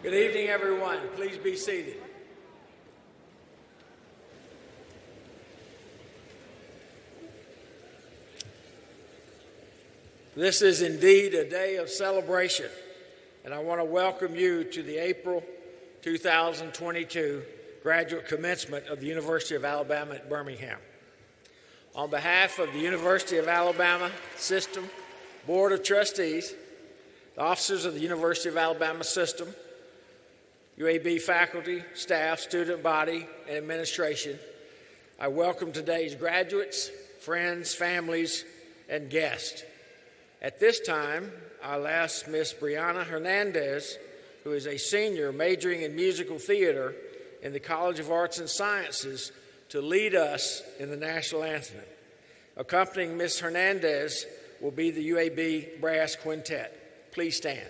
Good evening, everyone. Please be seated. This is indeed a day of celebration, and I want to welcome you to the April 2022 graduate commencement of the University of Alabama at Birmingham. On behalf of the University of Alabama System Board of Trustees, the officers of the University of Alabama System, UAB faculty, staff, student body, and administration, I welcome today's graduates, friends, families, and guests. At this time, I'll ask Ms. Brianna Hernandez, who is a senior majoring in musical theater in the College of Arts and Sciences, to lead us in the national anthem. Accompanying Ms. Hernandez will be the UAB Brass Quintet. Please stand.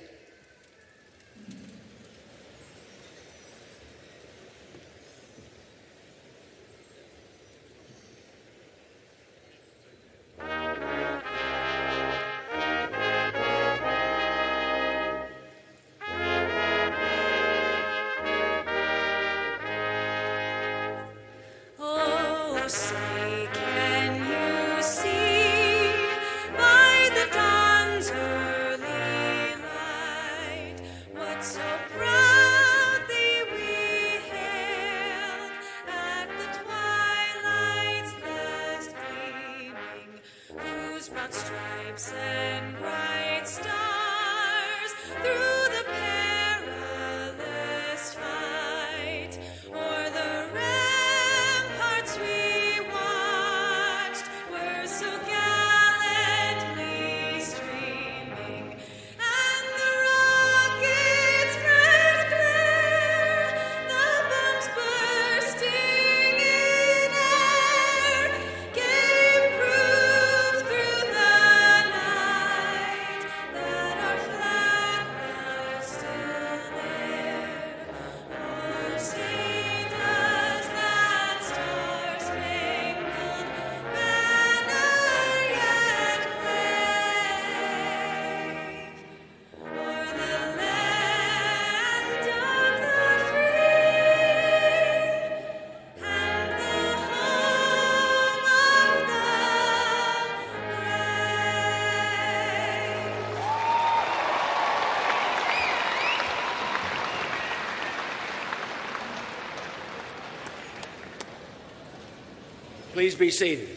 Please be seated.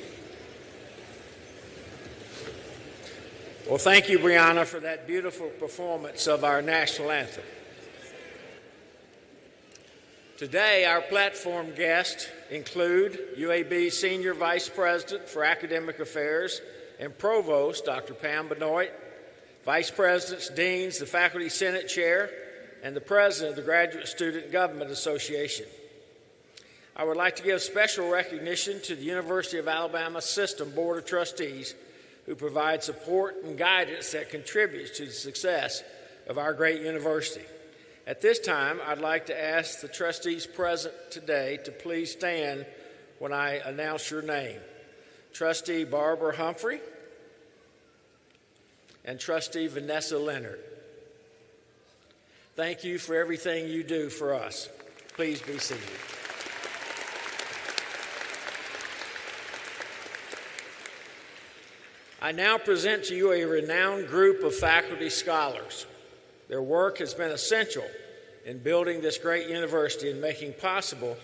Well, thank you, Brianna, for that beautiful performance of our national anthem. Today, our platform guests include UAB Senior Vice President for Academic Affairs and Provost, Dr. Pam Benoit, Vice Presidents, Deans, the Faculty Senate Chair, and the President of the Graduate Student Government Association. I would like to give special recognition to the University of Alabama System Board of Trustees, who provide support and guidance that contributes to the success of our great university. At this time, I'd like to ask the trustees present today to please stand when I announce your name. Trustee Barbara Humphrey and Trustee Vanessa Leonard. Thank you for everything you do for us. Please be seated. I now present to you a renowned group of faculty scholars. Their work has been essential in building this great university and making possible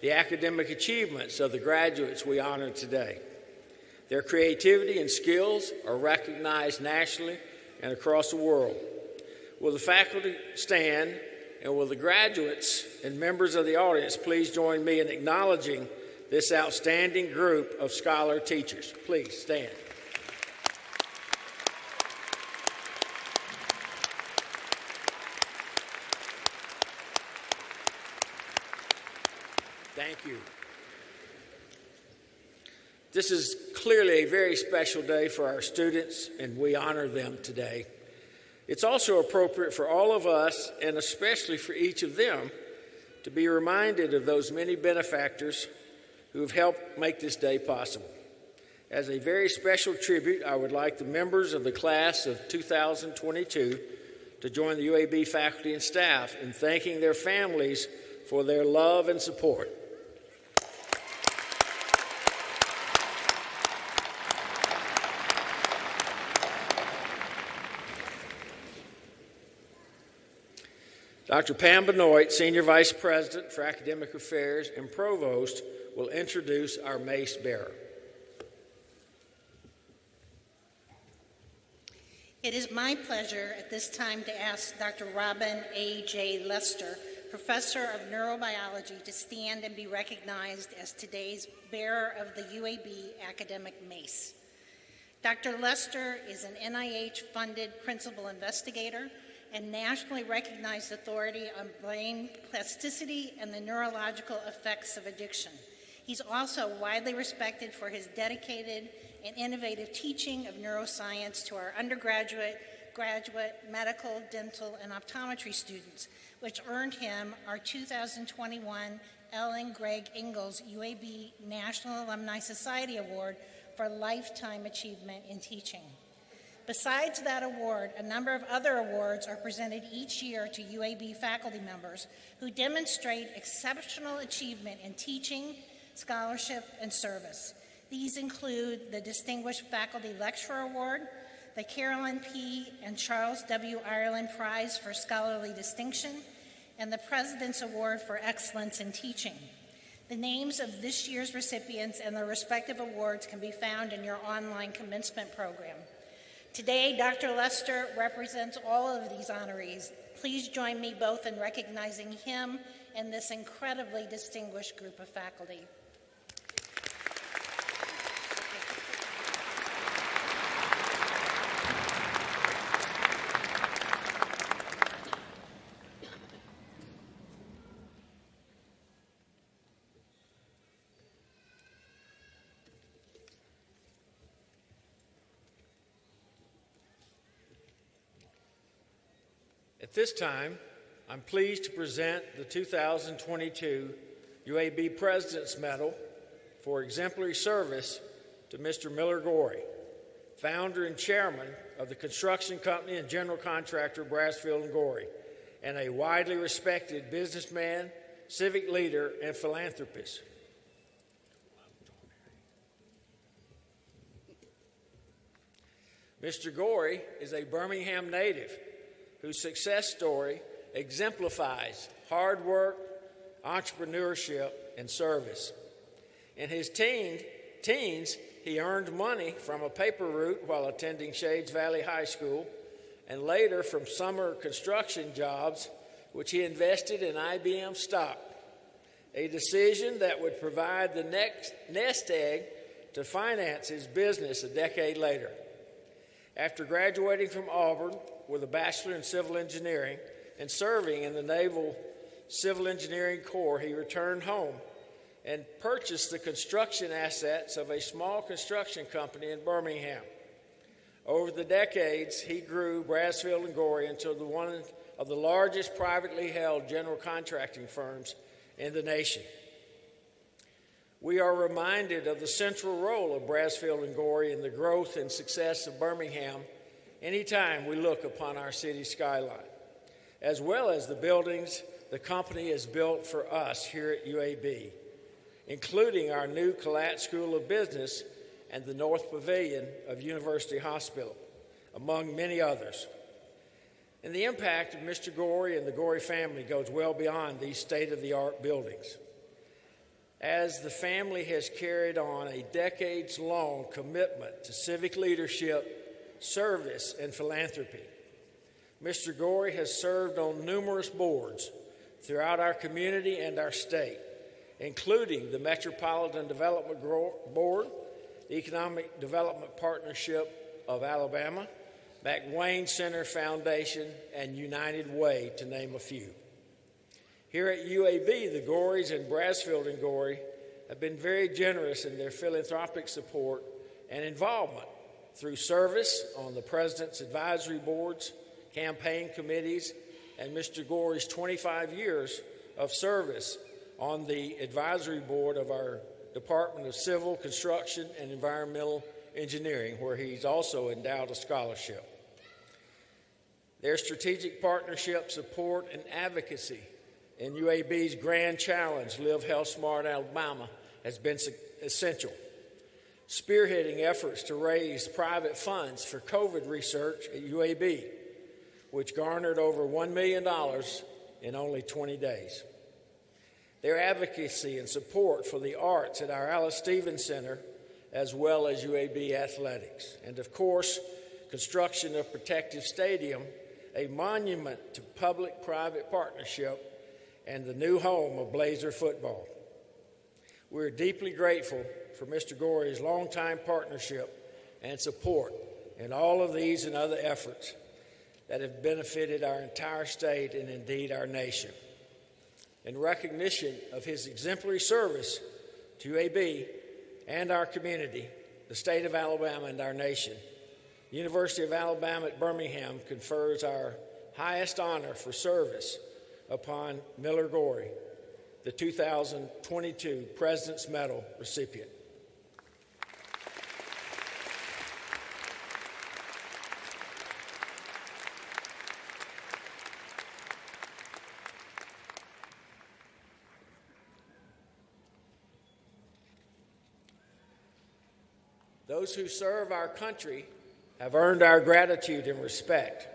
the academic achievements of the graduates we honor today. Their creativity and skills are recognized nationally and across the world. Will the faculty stand, and will the graduates and members of the audience please join me in acknowledging this outstanding group of scholar teachers? Please stand. Thank you. This is clearly a very special day for our students, and we honor them today. It's also appropriate for all of us, and especially for each of them, to be reminded of those many benefactors who have helped make this day possible. As a very special tribute, I would like the members of the class of 2022 to join the UAB faculty and staff in thanking their families for their love and support. Dr. Pam Benoit, Senior Vice President for Academic Affairs and Provost, will introduce our mace bearer. It is my pleasure at this time to ask Dr. Robin A.J. Lester, Professor of Neurobiology, to stand and be recognized as today's bearer of the UAB Academic Mace. Dr. Lester is an NIH-funded principal investigator and nationally recognized authority on brain plasticity and the neurological effects of addiction. He's also widely respected for his dedicated and innovative teaching of neuroscience to our undergraduate, graduate, medical, dental, and optometry students, which earned him our 2021 Ellen Gregg Ingalls UAB National Alumni Society Award for Lifetime Achievement in Teaching. Besides that award, a number of other awards are presented each year to UAB faculty members who demonstrate exceptional achievement in teaching, scholarship, and service. These include the Distinguished Faculty Lecturer Award, the Carolyn P. and Charles W. Ireland Prize for Scholarly Distinction, and the President's Award for Excellence in Teaching. The names of this year's recipients and their respective awards can be found in your online commencement program. Today, Dr. Lester represents all of these honorees. Please join me both in recognizing him and this incredibly distinguished group of faculty. At this time, I'm pleased to present the 2022 UAB President's Medal for Exemplary Service to Mr. Miller Gorey, founder and chairman of the construction company and general contractor Brasfield & Gorey, and a widely respected businessman, civic leader, and philanthropist. Mr. Gorey is a Birmingham native whose success story exemplifies hard work, entrepreneurship, and service. In his teens, he earned money from a paper route while attending Shades Valley High School, and later from summer construction jobs, which he invested in IBM stock, a decision that would provide the next nest egg to finance his business a decade later. After graduating from Auburn with a Bachelor in Civil Engineering and serving in the Naval Civil Engineering Corps, he returned home and purchased the construction assets of a small construction company in Birmingham. Over the decades, he grew Brasfield & Gorey into one of the largest privately held general contracting firms in the nation. We are reminded of the central role of Brasfield & Gorey in the growth and success of Birmingham anytime we look upon our city skyline, as well as the buildings the company has built for us here at UAB, including our new Collat School of Business and the North Pavilion of University Hospital, among many others. And the impact of Mr. Gorey and the Gorey family goes well beyond these state-of-the-art buildings, as the family has carried on a decades-long commitment to civic leadership, service, and philanthropy. Mr. Gorey has served on numerous boards throughout our community and our state, including the Metropolitan Development Board, the Economic Development Partnership of Alabama, McWane Center Foundation, and United Way, to name a few. Here at UAB, the Goreys and Brasfield & Gorey have been very generous in their philanthropic support and involvement through service on the President's advisory boards, campaign committees, and Mr. Gorey's 25 years of service on the advisory board of our Department of Civil, Construction, and Environmental Engineering, where he's also endowed a scholarship. Their strategic partnership, support, and advocacy in UAB's grand challenge, Live Health Smart Alabama, has been essential. Spearheading efforts to raise private funds for COVID research at UAB, which garnered over $1 million in only 20 days. Their advocacy and support for the arts at our Alice Stevens Center, as well as UAB athletics. And of course, construction of Protective Stadium, a monument to public-private partnership, and the new home of Blazer football. We're deeply grateful for Mr. Gorey's longtime partnership and support in all of these and other efforts that have benefited our entire state and indeed our nation. In recognition of his exemplary service to UAB and our community, the state of Alabama, and our nation, the University of Alabama at Birmingham confers our highest honor for service upon Miller Gorey, the 2022 President's Medal recipient. Those who serve our country have earned our gratitude and respect.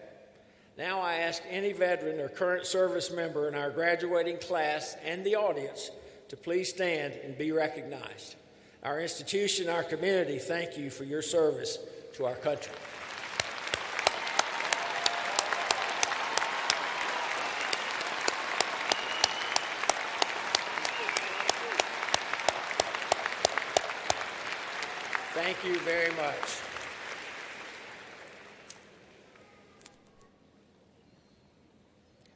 Now I ask any veteran or current service member in our graduating class and the audience to please stand and be recognized. Our institution, our community, thank you for your service to our country. Thank you very much.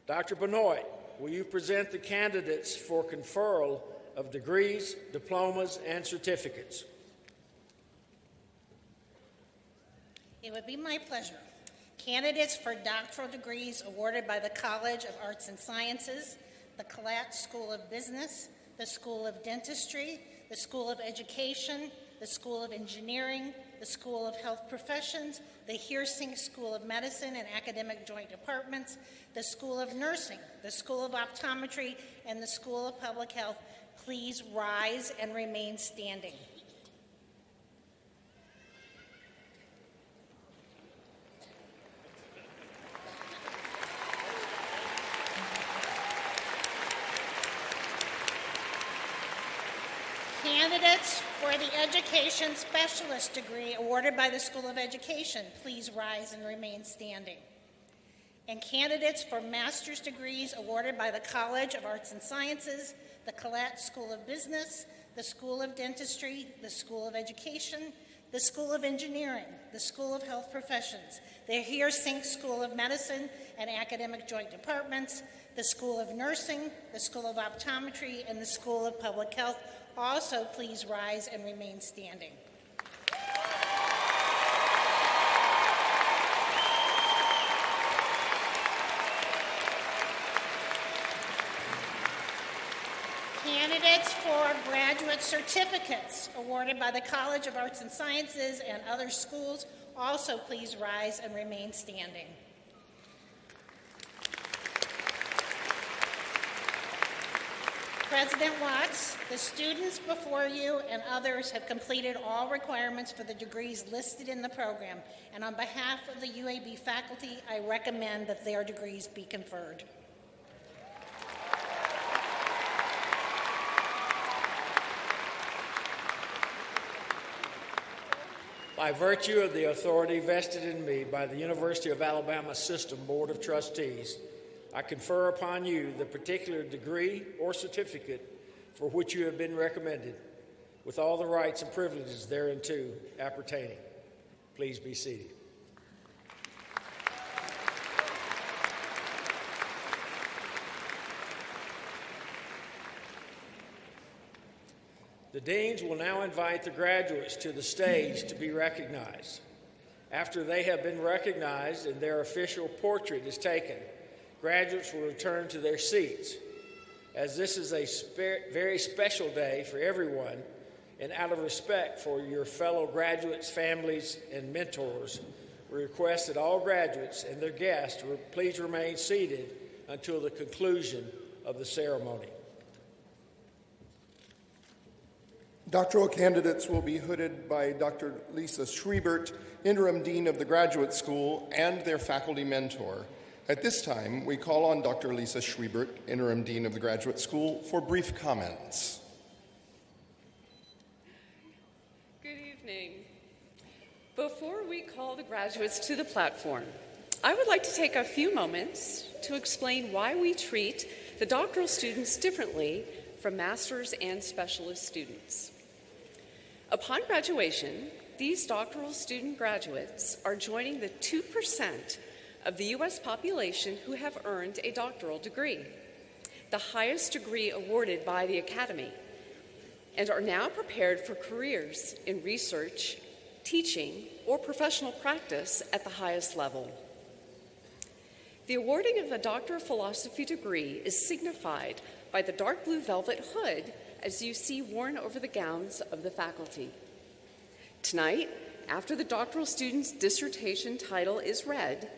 Dr. Benoit, will you present the candidates for conferral of degrees, diplomas, and certificates? It would be my pleasure. Candidates for doctoral degrees awarded by the College of Arts and Sciences, the Collette School of Business, the School of Dentistry, the School of Education, the School of Engineering, the School of Health Professions, the Hearsink School of Medicine and Academic Joint Departments, the School of Nursing, the School of Optometry, and the School of Public Health, please rise and remain standing. Candidates for the Education Specialist degree awarded by the School of Education, please rise and remain standing. And candidates for master's degrees awarded by the College of Arts and Sciences, the Collette School of Business, the School of Dentistry, the School of Education, the School of Engineering, the School of Health Professions, the Hearsink School of Medicine and Academic Joint Departments, the School of Nursing, the School of Optometry, and the School of Public Health, also please rise and remain standing. Candidates for graduate certificates awarded by the College of Arts and Sciences and other schools, also please rise and remain standing. President Watts, the students before you and others have completed all requirements for the degrees listed in the program, and on behalf of the UAB faculty, I recommend that their degrees be conferred. By virtue of the authority vested in me by the University of Alabama System Board of Trustees, I confer upon you the particular degree or certificate for which you have been recommended, with all the rights and privileges thereunto appertaining. Please be seated. The deans will now invite the graduates to the stage to be recognized. After they have been recognized and their official portrait is taken, graduates will return to their seats. As this is a very special day for everyone, and out of respect for your fellow graduates, families, and mentors, we request that all graduates and their guests please remain seated until the conclusion of the ceremony. Doctoral candidates will be hooded by Dr. Lisa Schriebert, Interim Dean of the Graduate School, and their faculty mentor. At this time, we call on Dr. Lisa Schriebert, Interim Dean of the Graduate School, for brief comments. Good evening. Before we call the graduates to the platform, I would like to take a few moments to explain why we treat the doctoral students differently from master's and specialist students. Upon graduation, these doctoral student graduates are joining the 2% of the U.S. population who have earned a doctoral degree, the highest degree awarded by the Academy, and are now prepared for careers in research, teaching, or professional practice at the highest level. The awarding of a Doctor of Philosophy degree is signified by the dark blue velvet hood as you see worn over the gowns of the faculty. Tonight, after the doctoral student's dissertation title is read,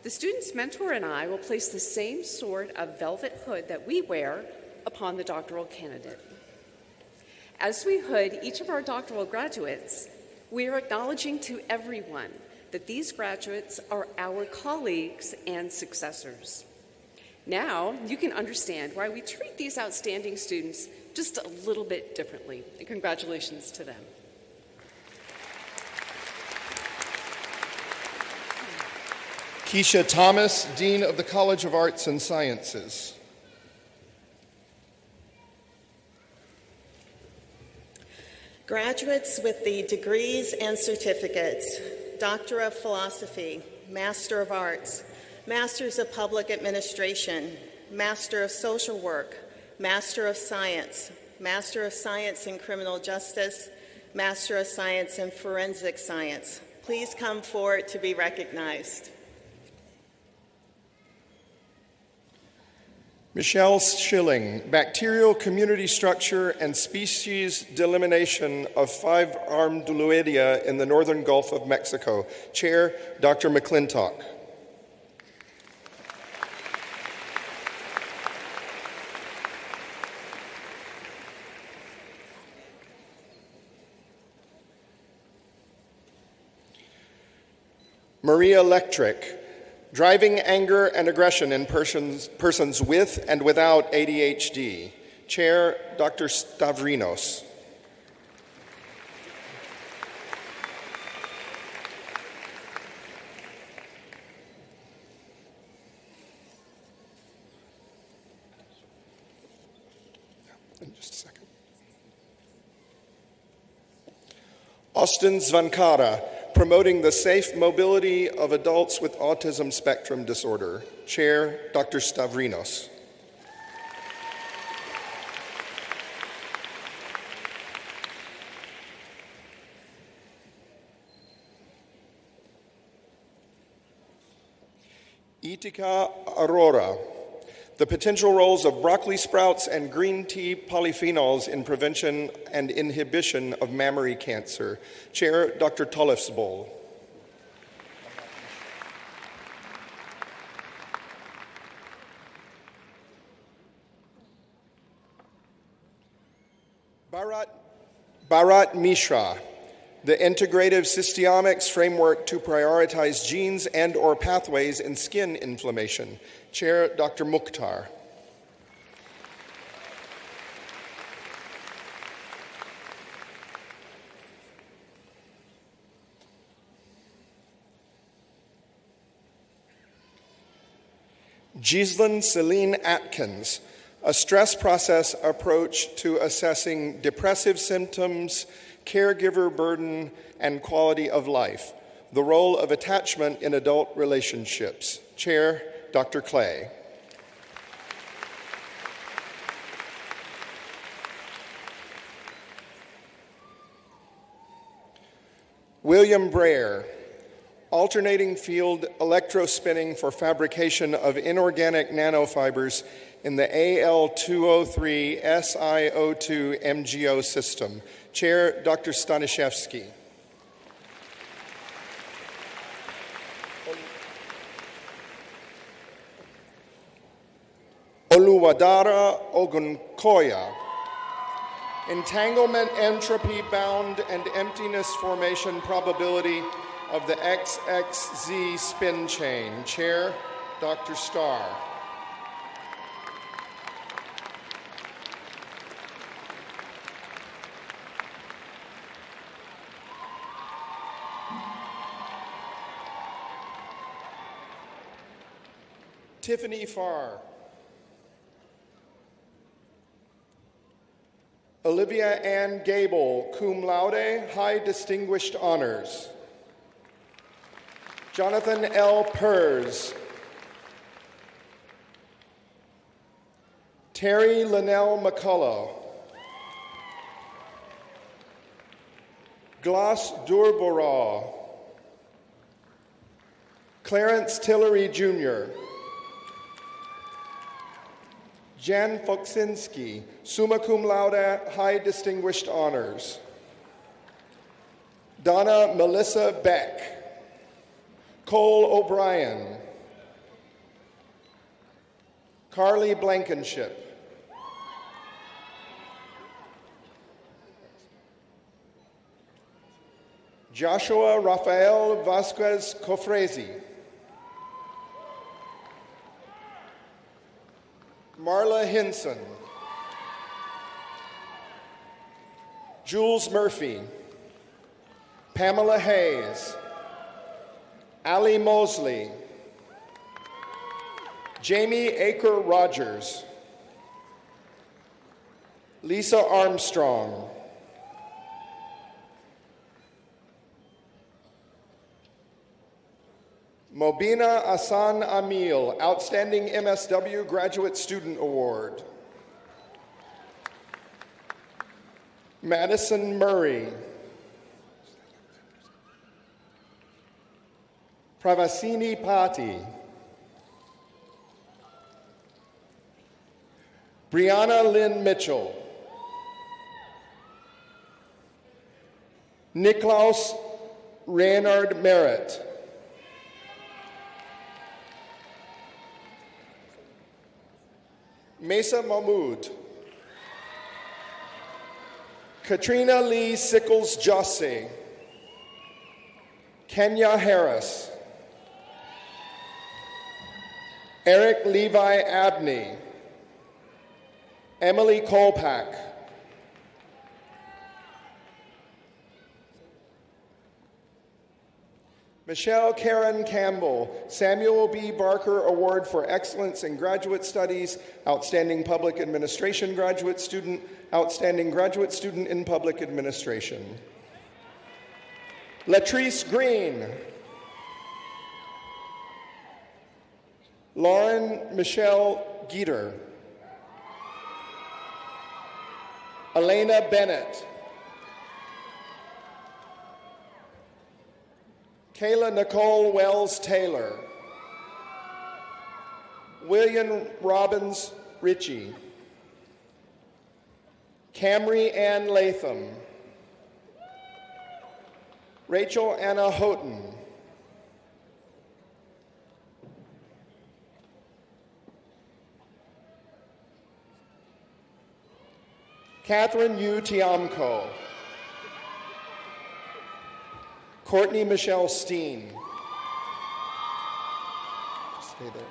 the student's mentor and I will place the same sort of velvet hood that we wear upon the doctoral candidate. As we hood each of our doctoral graduates, we are acknowledging to everyone that these graduates are our colleagues and successors. Now, you can understand why we treat these outstanding students just a little bit differently, and congratulations to them. Keisha Thomas, Dean of the College of Arts and Sciences. Graduates with the degrees and certificates, Doctor of Philosophy, Master of Arts, Masters of Public Administration, Master of Social Work, Master of Science in Criminal Justice, Master of Science in Forensic Science. Please come forward to be recognized. Michelle Schilling, Bacterial Community Structure and Species Delimitation of Five-Armed Duluidia in the Northern Gulf of Mexico. Chair, Dr. McClintock. Maria Lectrick, Driving Anger and Aggression in persons with and without ADHD. Chair, Dr. Stavrinos. Just a second. Austin Zvankara, Promoting the Safe Mobility of Adults with Autism Spectrum Disorder. Chair, Dr. Stavrinos. Itika Aurora, the potential roles of broccoli sprouts and green tea polyphenols in prevention and inhibition of mammary cancer. Chair, Dr. Tollefsboll. Bharat Mishra, the Integrative Cystiomics Framework to Prioritize Genes and/or Pathways in Skin Inflammation. Chair, Dr. Mukhtar. Gislyn Celine Atkins, a stress process approach to assessing depressive symptoms, caregiver burden, and quality of life. The role of attachment in adult relationships. Chair, Dr. Clay. William Brayer, alternating field electrospinning for fabrication of inorganic nanofibers in the AL203 SiO2 MgO system. Chair, Dr. Staniszewski. Oluwadara Ogunkoya. Entanglement, entropy, bound, and emptiness formation probability of the XXZ spin chain. Chair, Dr. Starr. Tiffany Farr. Olivia Ann Gable, cum laude, high distinguished honors. Jonathan L. Pers. Terry Linnell McCullough. Glas Durborough. Clarence Tillery Jr. Jan Foksinski, summa cum laude, high distinguished honors. Donna Melissa Beck. Cole O'Brien. Carly Blankenship. Joshua Rafael Vasquez Cofresi. Marla Hinson. Jules Murphy. Pamela Hayes. Ali Mosley. Jamie Aker Rogers. Lisa Armstrong. Mobina Asan Amil, Outstanding MSW Graduate Student Award. Madison Murray. Pravasini Pati. Brianna Lynn Mitchell. Niklaus Reynard Merritt. Mesa Mahmood. Katrina Lee Sickles Josse. Kenya Harris. Eric Levi Abney. Emily Kolpak. Michelle Karen Campbell, Samuel B. Barker Award for Excellence in Graduate Studies, Outstanding Public Administration Graduate Student, Outstanding Graduate Student in Public Administration. Latrice Green. Lauren Michelle Geeter. Elena Bennett. Kayla Nicole Wells Taylor. William Robbins Ritchie. Camry Ann Latham. Rachel Anna Houghton. Catherine U. Tiamco. Courtney Michelle Steen. Stay there.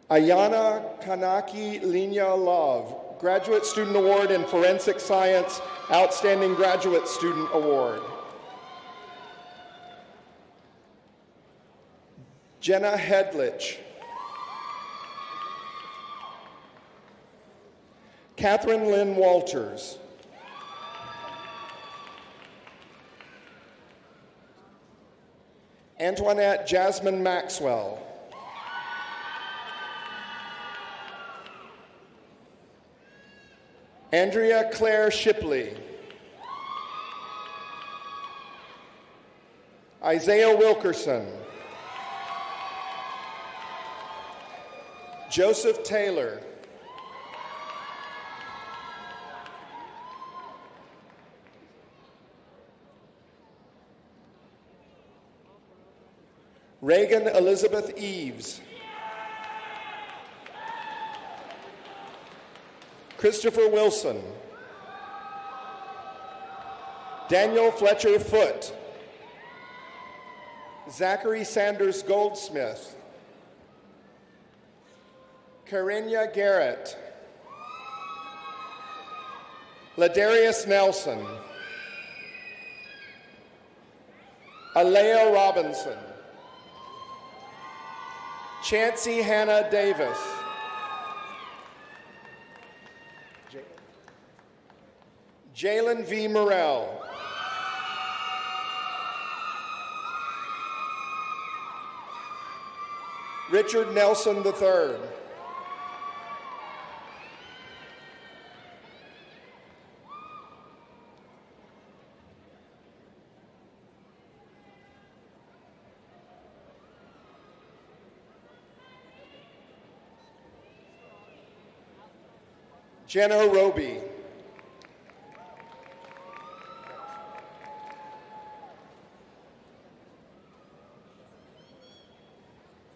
Ayana Kanaki Linya Love, Graduate Student Award in Forensic Science, Outstanding Graduate Student Award. Jenna Hedlich. Catherine Lynn Walters. Antoinette Jasmine Maxwell. Andrea Claire Shipley. Isaiah Wilkerson. Joseph Taylor. Reagan Elizabeth Eves. Christopher Wilson. Daniel Fletcher Foote. Zachary Sanders Goldsmith. Karinya Garrett. Ladarius Nelson. Alea Robinson. Chancey Hannah Davis. Jalen V. Morrell. Richard Nelson III. Jenna Roby.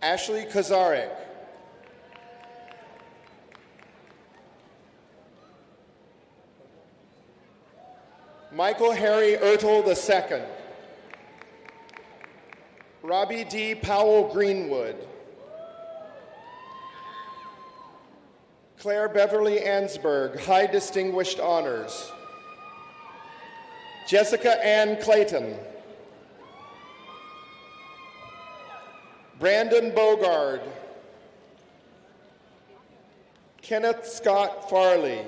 Ashley Kazarek. Michael Harry Ertel II. Robbie D. Powell Greenwood. Claire Beverly Ansberg, High Distinguished Honors. Jessica Ann Clayton. Brandon Bogard. Kenneth Scott Farley.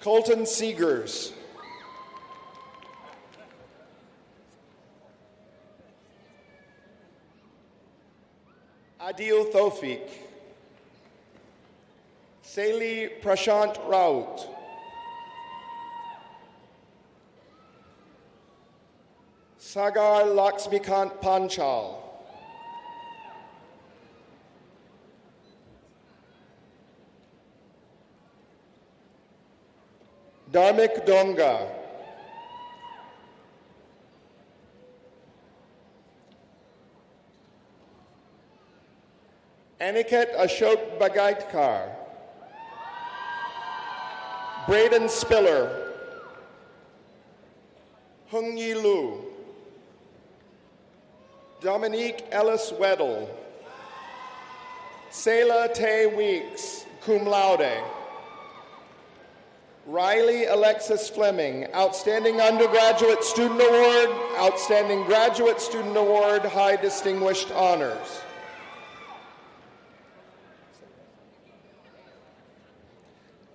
Colton Seegers. Adil Thofiq. Saili Prashant Raut. Sagar Laxmikant Panchal. Dharmik Donga. Aniket Ashok Bagaitkar. Braden Spiller. Hung Yi Lu. Dominique Ellis Weddle. Selah Tay Weeks, cum laude. Riley Alexis Fleming, Outstanding Undergraduate Student Award, Outstanding Graduate Student Award, High Distinguished Honors.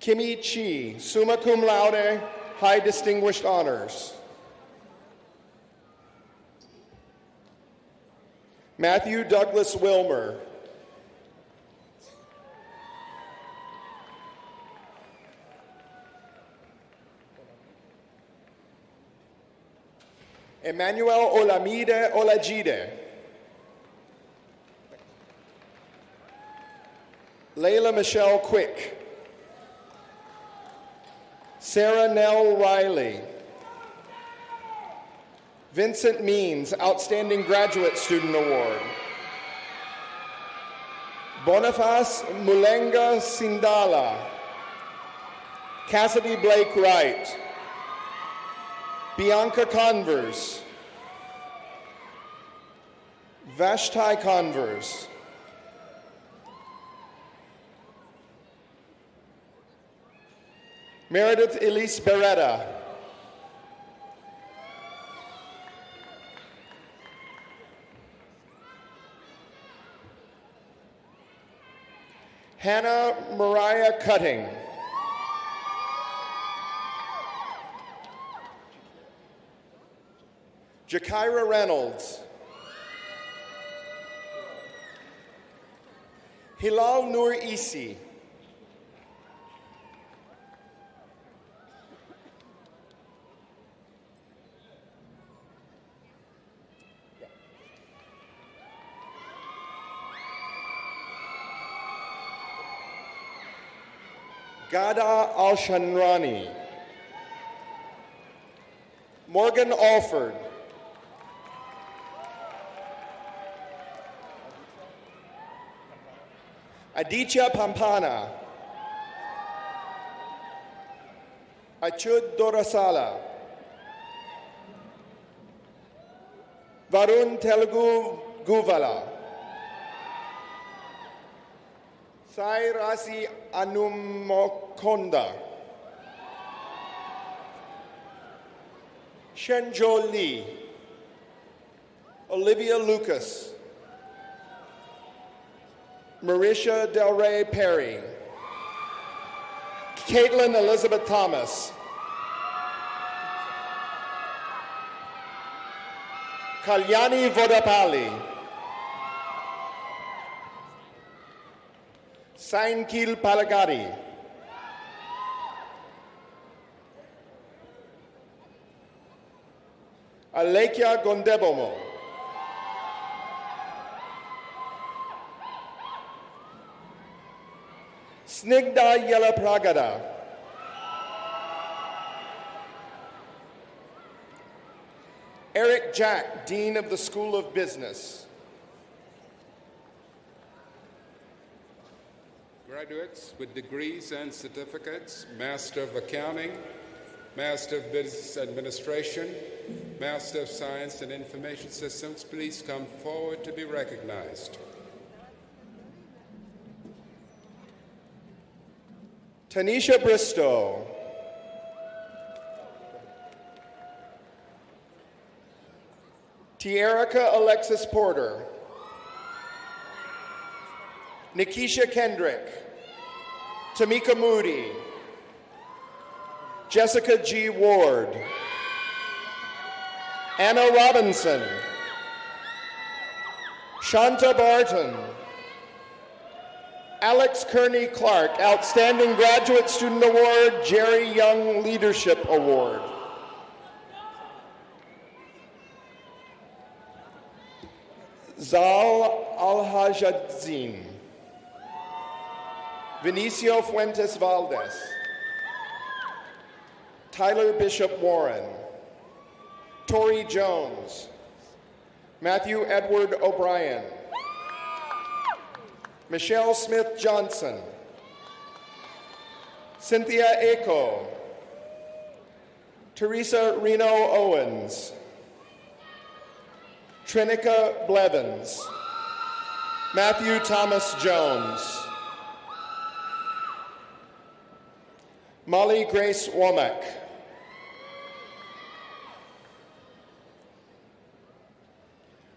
Kimmy Chi, summa cum laude, High Distinguished Honors. Matthew Douglas Wilmer. Emmanuel Olamide Olajide. Layla Michelle Quick. Sarah Nell Riley. Vincent Means, Outstanding Graduate Student Award. Boniface Mulenga Sindala. Cassidy Blake Wright. Bianca Converse. Vashti Converse. Meredith Elise Beretta. Hannah Mariah Cutting. Jakira Reynolds. Hilal Nur Isi. Gada Al-Shanrani. Morgan Alford. Aditya Pampana, Achud Dorasala, Varun Telugu Guvala, Sai Rasi Anumokonda, Shenjo Lee, Olivia Lucas, Marisha Del Rey Perry, Caitlin Elizabeth Thomas, Kalyani Vodapalli, Sainkil Palagari, Alekia Gondebomo, Snigdha Yelapragada, Eric Jack, Dean of the School of Business. Graduates with degrees and certificates, Master of Accounting, Master of Business Administration, Master of Science and Information Systems, please come forward to be recognized. Tanisha Bristow, Tierica Alexis Porter, Nikisha Kendrick, Tamika Moody, Jessica G. Ward, Anna Robinson, Shanta Barton, Alex Kearney Clark, Outstanding Graduate Student Award, Jerry Young Leadership Award. Zal Al-Hajadzin, Vinicio Fuentes Valdez, Tyler Bishop Warren, Tori Jones, Matthew Edward O'Brien, Michelle Smith Johnson, Cynthia Aco, Teresa Reno Owens, Trinica Blevins, Matthew Thomas Jones, Molly Grace Womack,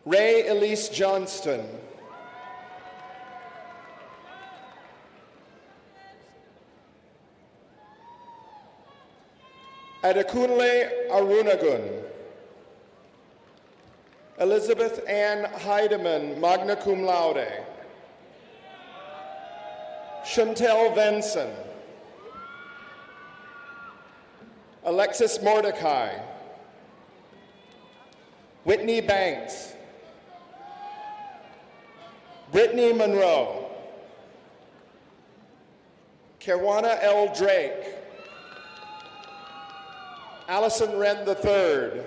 Ray Elise Johnston, Adekunle Arunagun, Elizabeth Ann Heidemann, magna cum laude, Chantel Venson, Alexis Mordecai, Whitney Banks, Brittany Monroe, Kerwana L. Drake, Allison Wren III,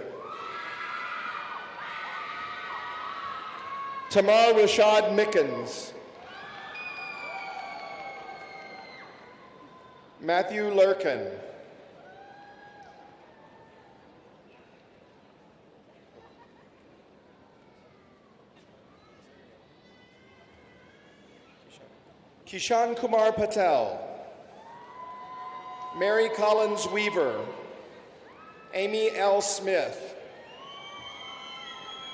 Tamar Rashad Mickens, Matthew Lurkin, Kishan Kumar Patel, Mary Collins Weaver, Amy L. Smith,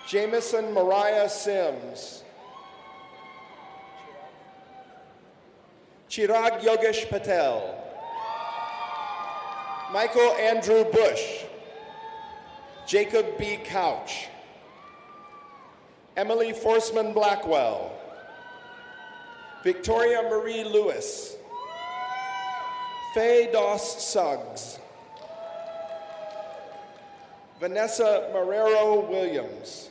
Jameson Mariah Sims, Chirag Yogesh Patel, Michael Andrew Bush, Jacob B. Couch, Emily Forsman Blackwell, Victoria Marie Lewis, Faye Doss Suggs, Vanessa Marrero Williams,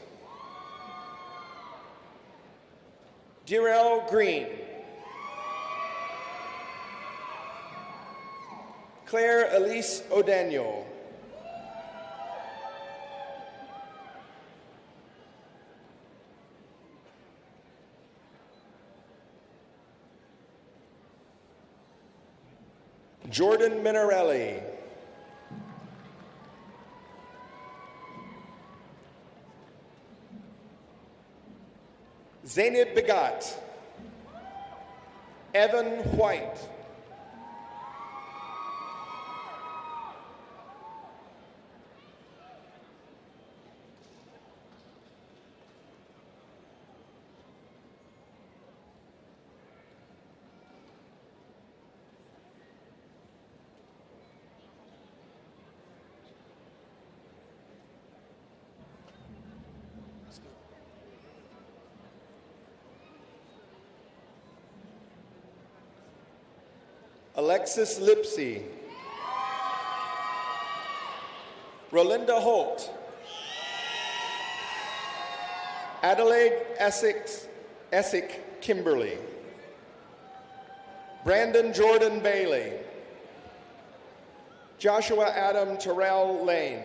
Darrell Green, Claire Elise O'Daniel, Jordan Minarelli. Zainab Begat. Evan White. Alexis Lipsy. Rolinda Holt. Adelaide Essick Kimberly. Brandon Jordan Bailey. Joshua Adam Terrell Lane.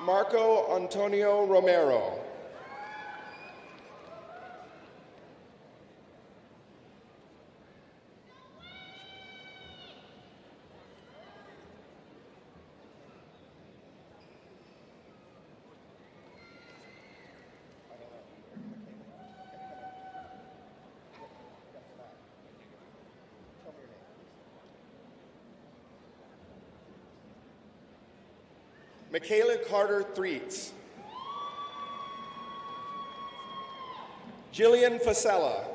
Marco Antonio Romero. Michaela Carter Threets. Jillian Fasella.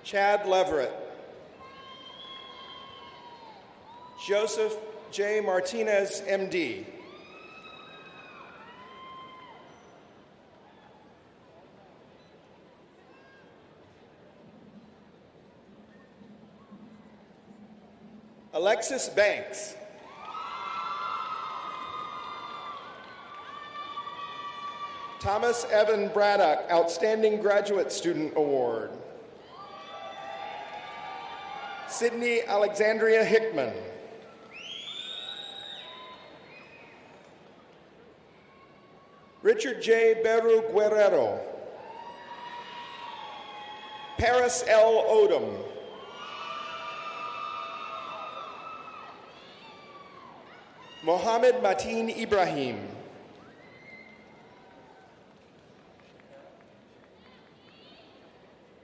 Chad Leverett. Joseph J. Martinez, MD. Alexis Banks. Thomas Evan Braddock, Outstanding Graduate Student Award. Sydney Alexandria Hickman. Richard J. Beru Guerrero. Paris L. Odom. Mohammed Mateen Ibrahim.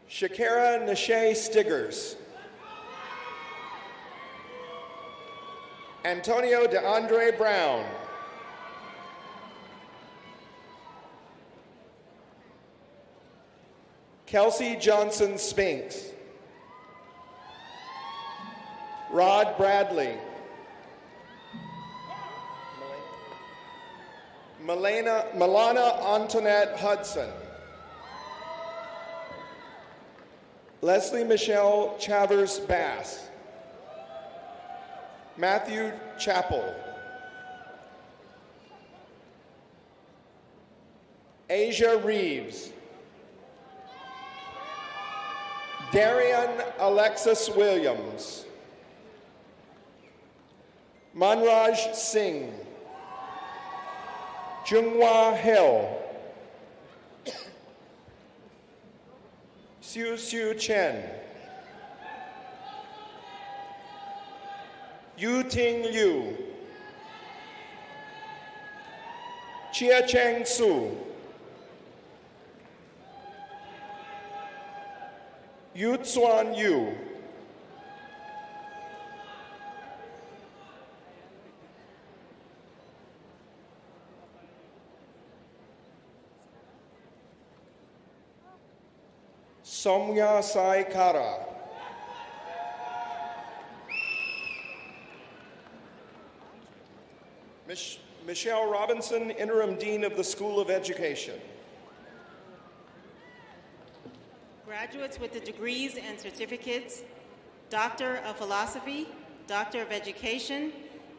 Shakira Nashe Stiggers. Antonio DeAndre Brown. Kelsey Johnson Spinks. Rod Bradley. Milana Antoinette Hudson. Leslie Michelle Chavers Bass. Matthew Chappell. Asia Reeves. Darian Alexis Williams. Manraj Singh. Junghwa Hell. Siu Siu Chen. Yu Ting Liu. Chia Cheng Su. Yu Tsuan Yu. Somya Sai Kara. Michelle Robinson, Interim Dean of the School of Education. Graduates with the degrees and certificates, Doctor of Philosophy, Doctor of Education,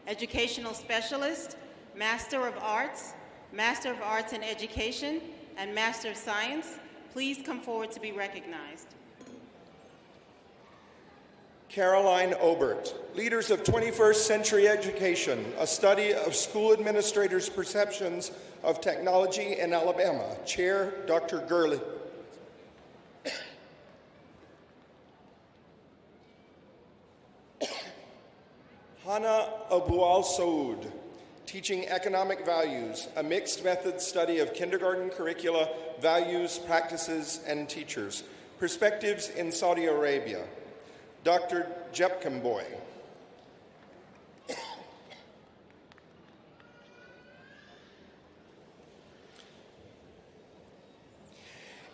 Educational Specialist, Master of Arts in Education, and Master of Science, please come forward to be recognized. Caroline Obert, Leaders of 21st Century Education, a study of school administrators' perceptions of technology in Alabama. Chair, Dr. Gurley. Hana Abual Saud, Teaching Economic Values, a mixed method study of kindergarten curricula, values, practices, and teachers. Perspectives in Saudi Arabia. Dr. Jepkamboy.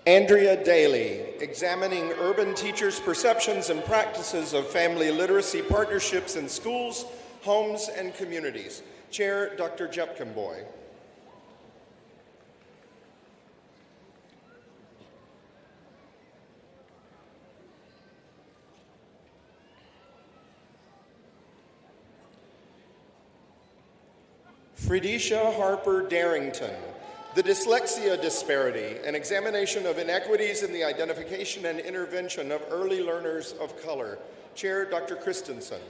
Andrea Daly, Examining Urban Teachers' Perceptions and Practices of Family Literacy Partnerships in Schools, Homes, and Communities. Chair, Dr. Jepkamboy. Fredisha Harper Darrington, The Dyslexia Disparity, an examination of inequities in the identification and intervention of early learners of color. Chair, Dr. Christensen.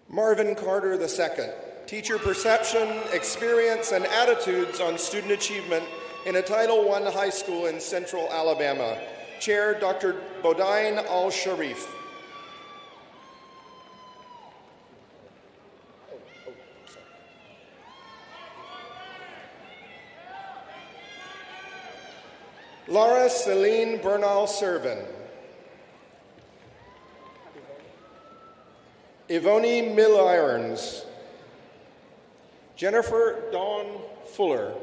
Marvin Carter II, Teacher Perception, Experience, and Attitudes on Student Achievement in a Title I high school in Central Alabama. Chair, Dr. Bodine Al-Sharif. Laura Celine Bernal-Servin. Ivoni Mill-Irons. Jennifer Dawn Fuller.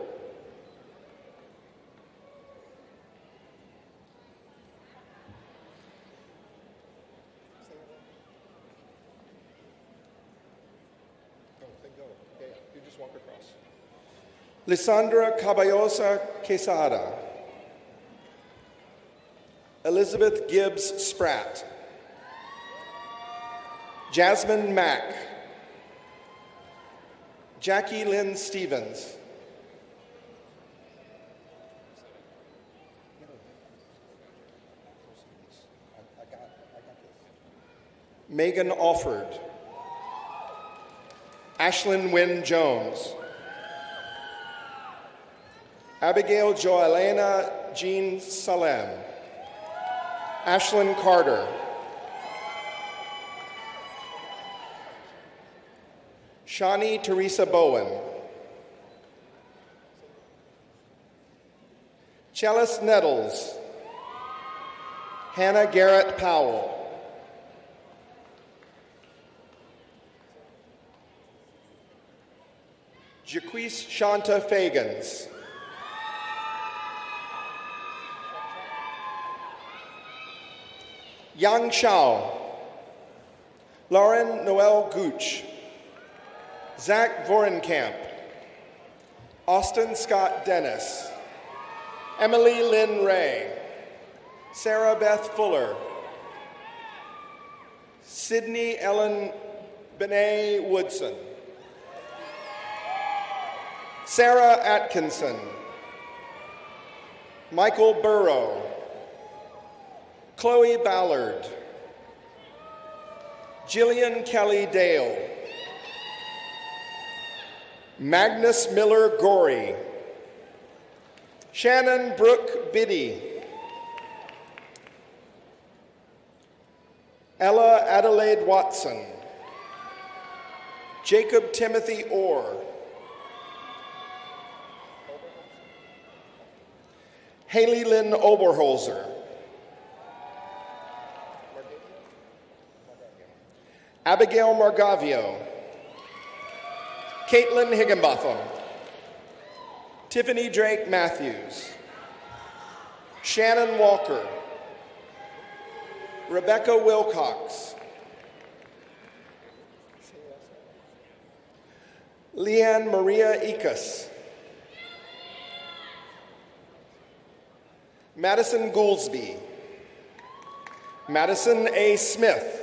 Lisandra Caballosa Quesada. Elizabeth Gibbs Spratt. Jasmine Mack. Jackie Lynn Stevens. Megan Alford. Ashlyn Wynne Jones. Abigail Joelena Jean Salem. Ashlyn Carter. Shani Teresa Bowen. Chellis Nettles. Hannah Garrett Powell. Jaquise Shanta Fagans. Yang Shao. Lauren Noel Gooch. Zach Vorenkamp. Austin Scott Dennis. Emily Lynn Ray. Sarah Beth Fuller. Sydney Ellen Benet Woodson. Sarah Atkinson. Michael Burrow. Chloe Ballard. Jillian Kelly Dale. Magnus Miller Gorey. Shannon Brooke Biddy. Ella Adelaide Watson. Jacob Timothy Orr. Haley Lynn Oberholzer. Abigail Margavio. Caitlin Higginbotham. Tiffany Drake Matthews. Shannon Walker. Rebecca Wilcox. Leanne Maria Ikas. Madison Goulsby. Madison A. Smith.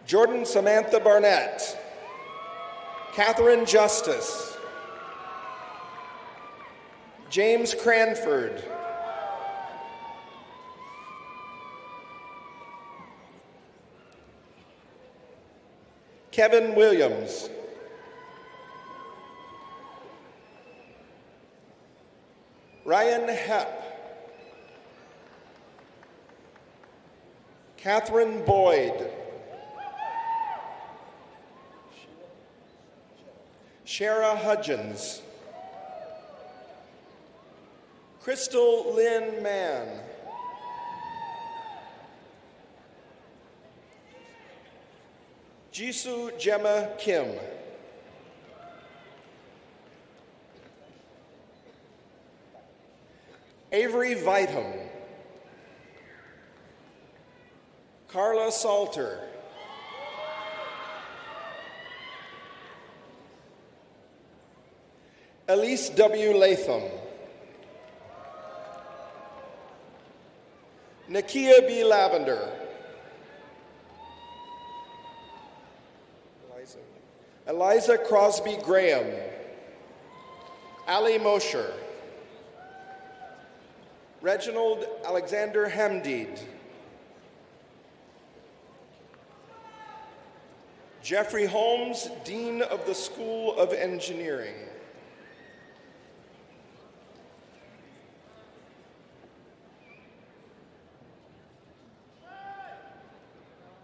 Jordan Samantha Barnett. Catherine Justice. James Cranford. Kevin Williams. Ryan Hepp. Catherine Boyd. Shara Hudgens. Crystal Lynn Mann. Jisoo Gemma Kim. Avery Vitham. Carla Salter. Elise W. Latham. Nakia B. Lavender. Eliza Crosby Graham. Ali Mosher. Reginald Alexander Hamdid. Jeffrey Holmes, Dean of the School of Engineering.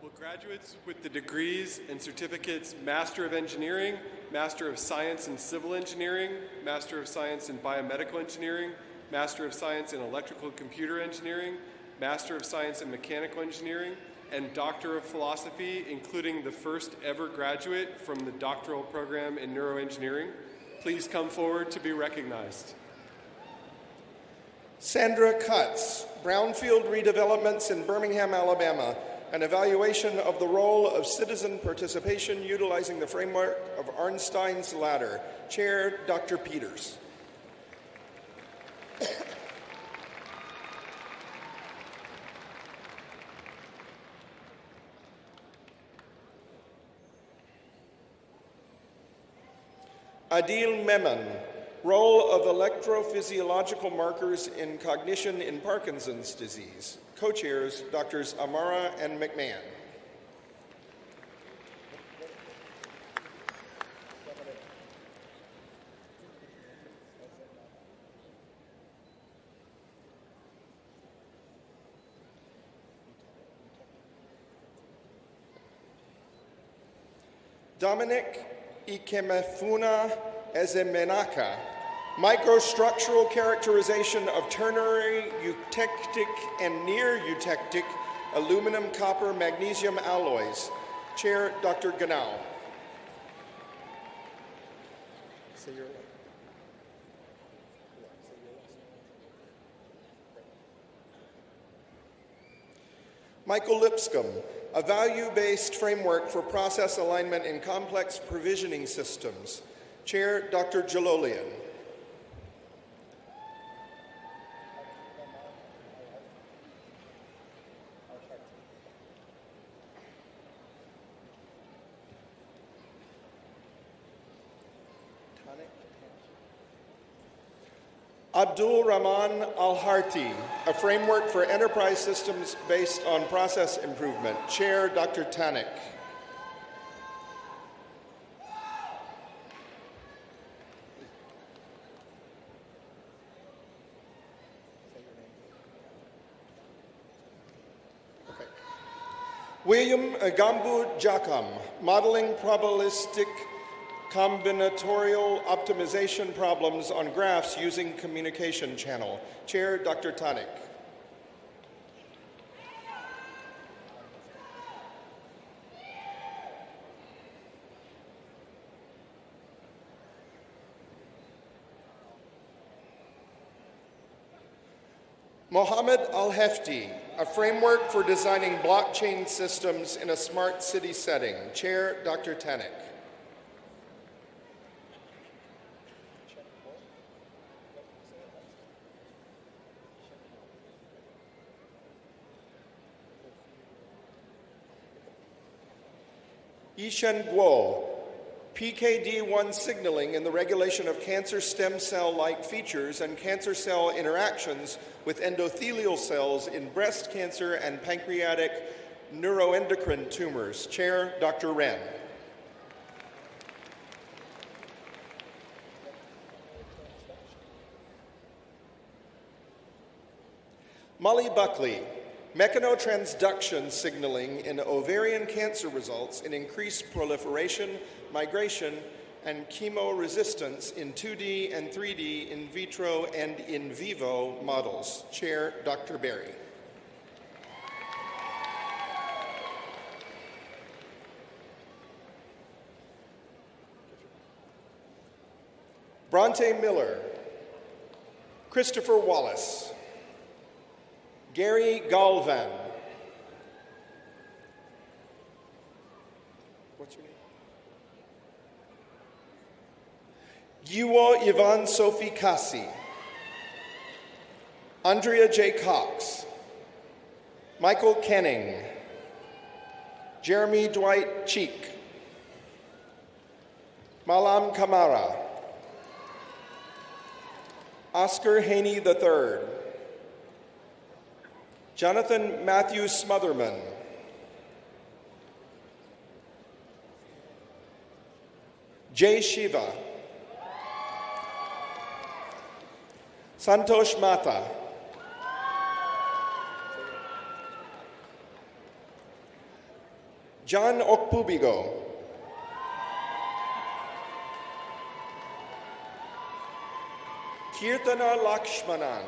Will graduates with the degrees and certificates Master of Engineering, Master of Science in Civil Engineering, Master of Science in Biomedical Engineering, Master of Science in Electrical Computer Engineering, Master of Science in Mechanical Engineering, and Doctor of Philosophy, including the first ever graduate from the Doctoral program in Neuroengineering, please come forward to be recognized. Sandra Cutts, Brownfield Redevelopments in Birmingham, Alabama, an evaluation of the role of citizen participation utilizing the framework of Arnstein's ladder. Chair, Dr. Peters. Adil Memon, role of electrophysiological markers in cognition in Parkinson's disease. Co-chairs, Drs. Amara and McMahon. Dominic Ikemefuna Ezemenaka, microstructural characterization of ternary eutectic and near eutectic aluminum, copper, magnesium alloys. Chair, Dr. Ganau. Michael Lipscomb, a value-based framework for process alignment in complex provisioning systems. Chair, Dr. Jalolian. Abdul Rahman Al-Harti, a framework for enterprise systems based on process improvement. Chair, Dr. Tanik. William Agambu Jakam, modeling probabilistic combinatorial optimization problems on graphs using communication channel. Chair, Dr. Tanik. Mohammed Al-Hefti, a framework for designing blockchain systems in a smart city setting. Chair, Dr. Tanik. Yishen Guo, PKD1 signaling in the regulation of cancer stem cell-like features and cancer cell interactions with endothelial cells in breast cancer and pancreatic neuroendocrine tumors. Chair, Dr. Wren. Molly Buckley, mechanotransduction signaling in ovarian cancer results in increased proliferation, migration, and chemoresistance in 2D and 3D in vitro and in vivo models. Chair, Dr. Berry. Bronte Miller, Christopher Wallace, Gary Galvan. What's your name? Yuo Yvonne Sophie Cassi, Andrea J. Cox, Michael Kenning, Jeremy Dwight Cheek, Malam Kamara, Oscar Haney III, Jonathan Matthew Smotherman, Jay Shiva, Santosh Mata, John Okpubigo, Kirtana Lakshmanan,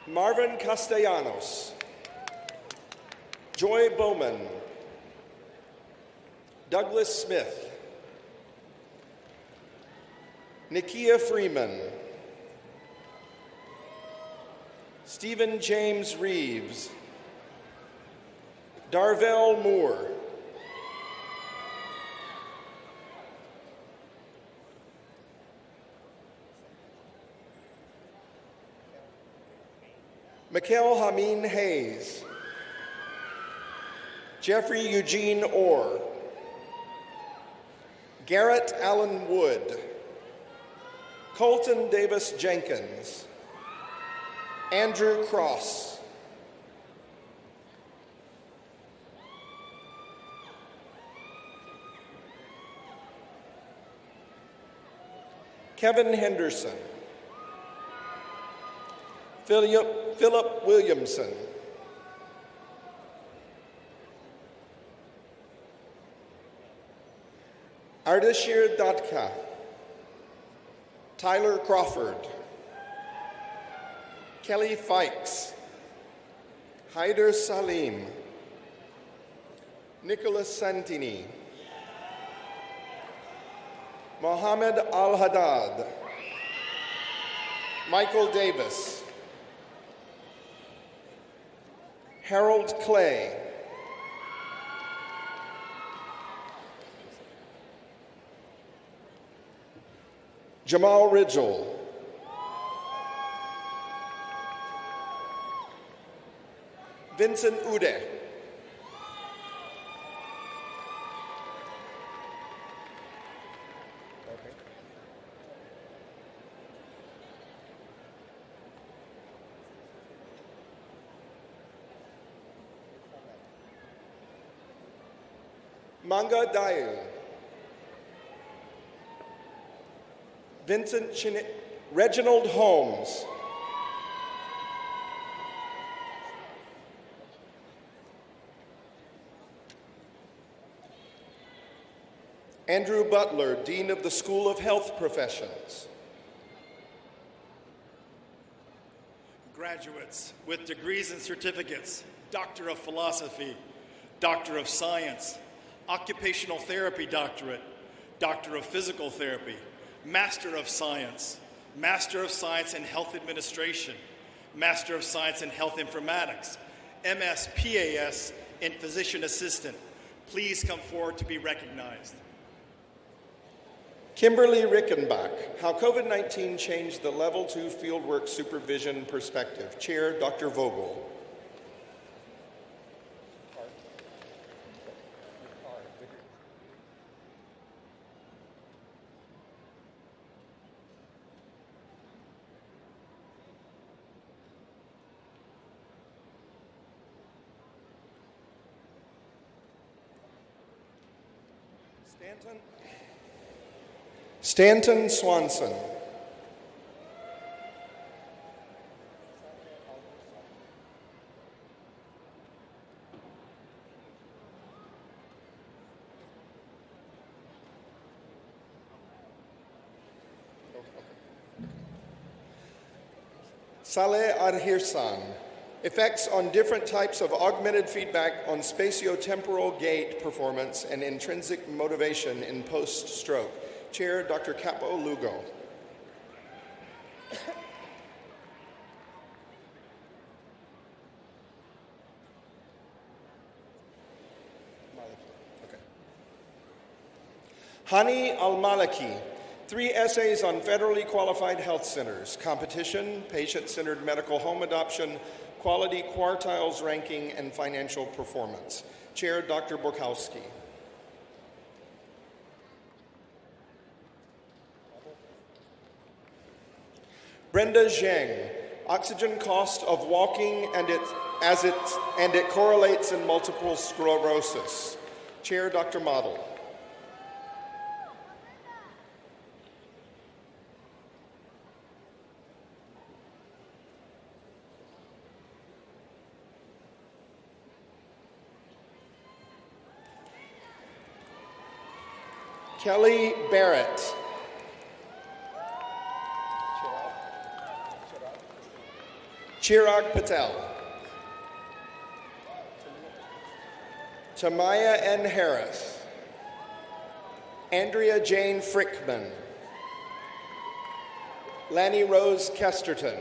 Marvin Castellanos, Joy Bowman, Douglas Smith, Nikia Freeman, Stephen James Reeves, Darvell Moore, Mikhail Hameen Hayes, Jeffrey Eugene Orr, Garrett Allen Wood, Colton Davis Jenkins, Andrew Cross, Kevin Henderson, Philip Williamson, Ardashir Datka, Tyler Crawford, Kelly Fikes, Haider Salim, Nicholas Santini, Mohammed Al-Haddad, Michael Davis, Harold Clay, Jamal Ridgel, Vincent Ude, Manga Dayu, Vincent Reginald Holmes, Andrew Butler, Dean of the School of Health Professions. Graduates with degrees and certificates, Doctor of Philosophy, Doctor of Science, Occupational Therapy Doctorate, Doctor of Physical Therapy, Master of Science, Master of Science in Health Administration, Master of Science in Health Informatics, MS-PAS in Physician Assistant. Please come forward to be recognized. Kimberly Rickenbach, How COVID-19 Changed the Level 2 Fieldwork Supervision Perspective. Chair, Dr. Vogel. Stanton Swanson, Saleh Adhirsan, effects on different types of augmented feedback on spatiotemporal gait performance and intrinsic motivation in post-stroke. Chair, Dr. Capo Lugo. Hani Al-Maliki, 3 essays on federally qualified health centers, competition, patient-centered medical home adoption, quality quartiles ranking, and financial performance. Chair, Dr. Borkowski. Brenda Zheng, oxygen cost of walking and it correlates in multiple sclerosis. Chair, Dr. Model. Kelly Barrett. Chirag Patel. Tamaya N. Harris. Andrea Jane Frickman. Lanny Rose Kesterton.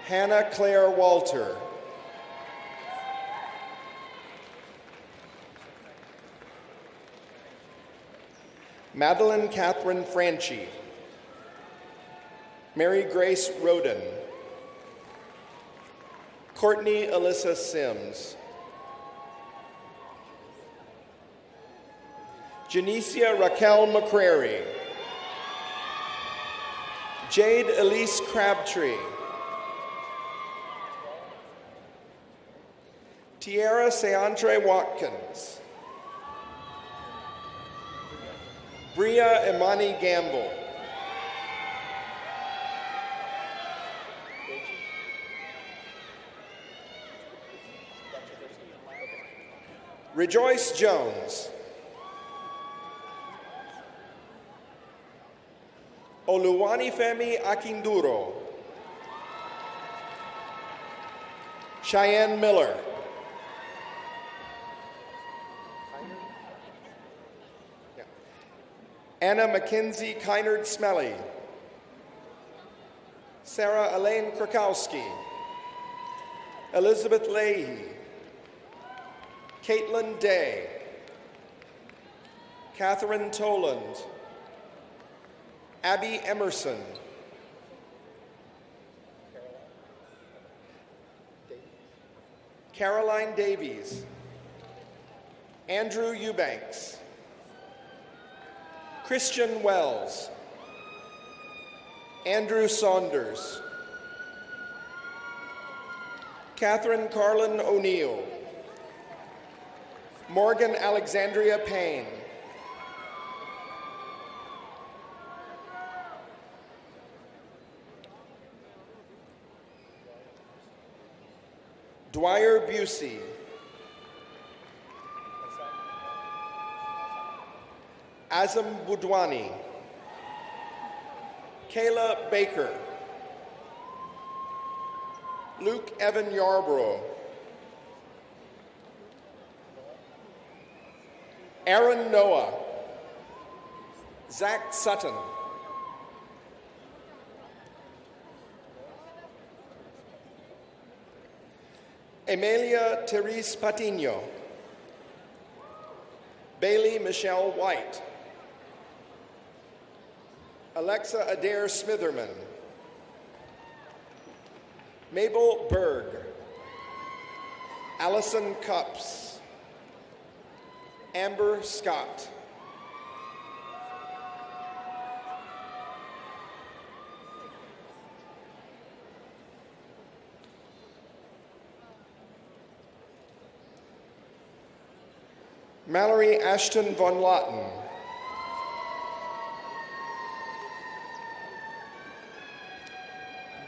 Hannah Claire Walter. Madeline Catherine Franchi. Mary Grace Roden. Courtney Alyssa Sims. Janicia Raquel McCrary. Jade Elise Crabtree. Tiara Seantre Watkins. Bria Imani Gamble. Rejoice Jones. Oluwanifemi Akinduro. Cheyenne Miller. Anna Mackenzie Kynard Smelly. Sarah Elaine Krakowski. Elizabeth Leahy. Caitlin Day. Catherine Toland. Abby Emerson. Caroline Davies. Andrew Eubanks. Christian Wells. Andrew Saunders. Catherine Carlin O'Neill. Morgan Alexandria Payne. Dwyer Busey. Azam Budwani. Kayla Baker. Luke Evan Yarbrough. Aaron Noah. Zach Sutton. Emilia Therese Patino. Bailey Michelle White. Alexa Adair Smitherman. Mabel Berg. Allison Cups. Amber Scott. Mallory Ashton von Lotten.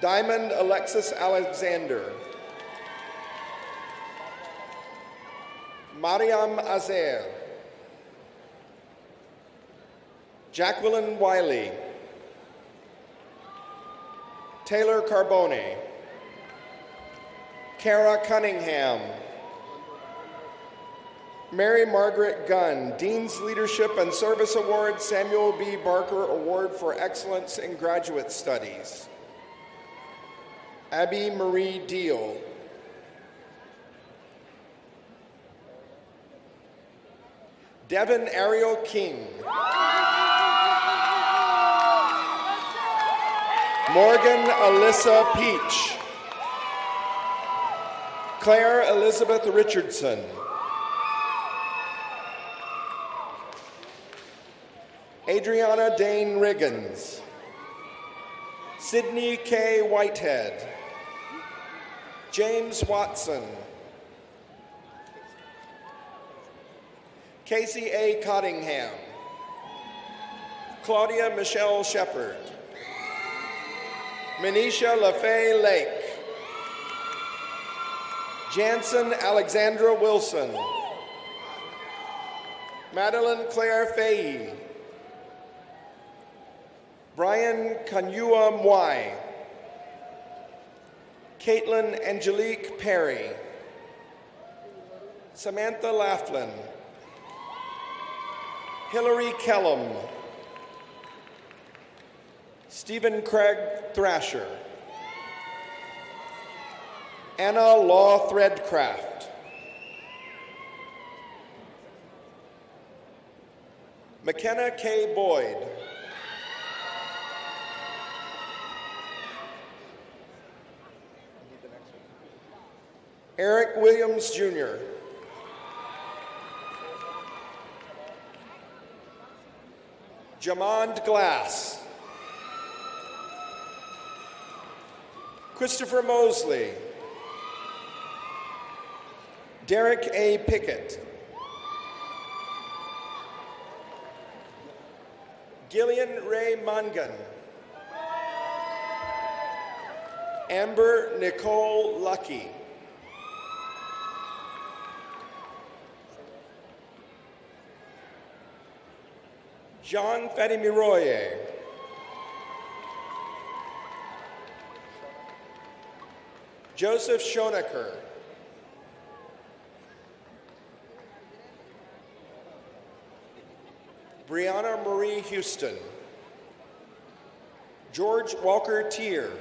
Diamond Alexis Alexander. Mariam Azer. Jacqueline Wiley, Taylor Carbone, Kara Cunningham, Mary Margaret Gunn, Dean's Leadership and Service Award, Samuel B. Barker Award for Excellence in Graduate Studies. Abby Marie Deal. Devin Ariel King. Morgan Alyssa Peach. Claire Elizabeth Richardson. Adriana Dane Riggins. Sydney K. Whitehead. James Watson. Casey A. Cottingham. Claudia Michelle Shepard. Manisha LaFay Lake. Jansen Alexandra Wilson. Madeline Claire Fahey. Brian Kanyua Mwai. Caitlin Angelique Perry. Samantha Laughlin. Hillary Kellum. Stephen Craig Thrasher. Anna Law Threadcraft. McKenna K. Boyd. Eric Williams, Jr. Jamond Glass. Christopher Mosley. Derek A. Pickett. Gillian Ray Mungan. Amber Nicole Lucky. Jean Fedimiroye. Joseph Schonecker. Brianna Marie Houston. George Walker Tier.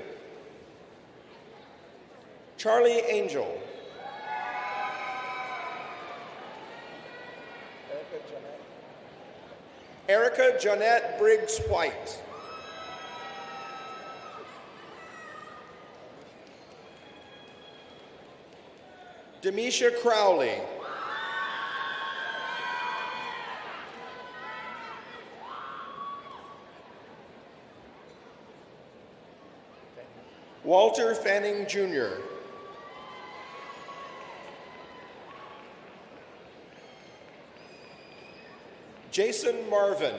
Charlie Angel. Erica Jeanette Briggs White. Demisha Crowley. Walter Fanning, Jr. Jason Marvin.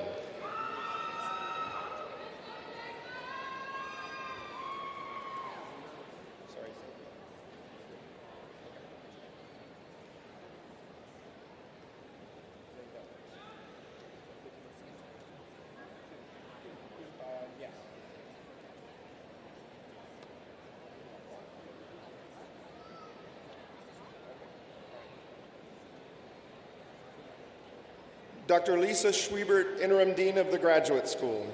Dr. Lisa Schwiebert, Interim Dean of the Graduate School.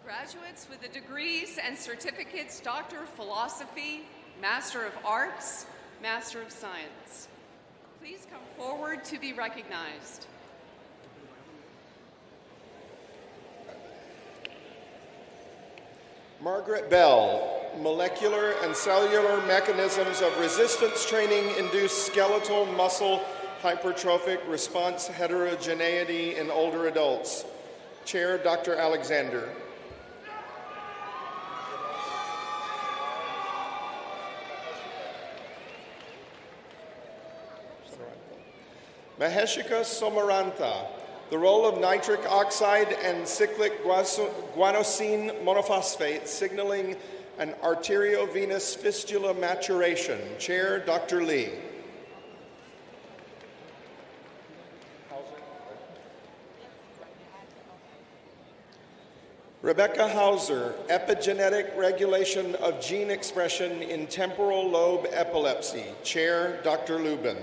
Graduates with the degrees and certificates, Doctor of Philosophy, Master of Arts, Master of Science. Please come forward to be recognized. Margaret Bell, Molecular and Cellular Mechanisms of Resistance Training Induce Skeletal Muscle Hypertrophic Response Heterogeneity in Older Adults. Chair, Dr. Alexander. Maheshika Somarantha, the role of nitric oxide and cyclic guanosine monophosphate signaling an arteriovenous fistula maturation. Chair, Dr. Lee. Rebecca Hauser, Epigenetic Regulation of Gene Expression in Temporal Lobe Epilepsy, Chair, Dr. Lubin.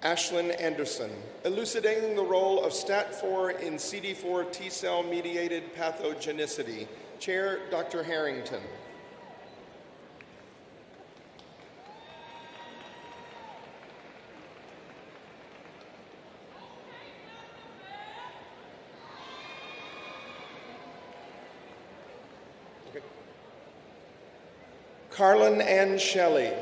Ashlyn Anderson, elucidating the role of STAT4 in CD4 T-cell mediated pathogenicity. Chair, Dr. Harrington. Okay. Carlin Ann Shelley.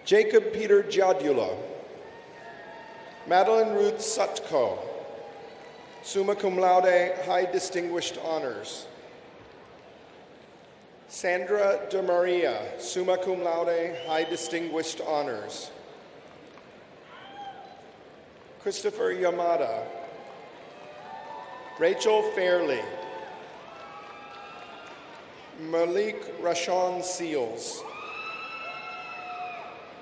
Jacob Peter Jadula, Madeline Ruth Sutko, summa cum laude, high distinguished honors. Sandra De Maria, summa cum laude, high distinguished honors. Christopher Yamada, Rachel Fairley, Malik Rashawn Seals,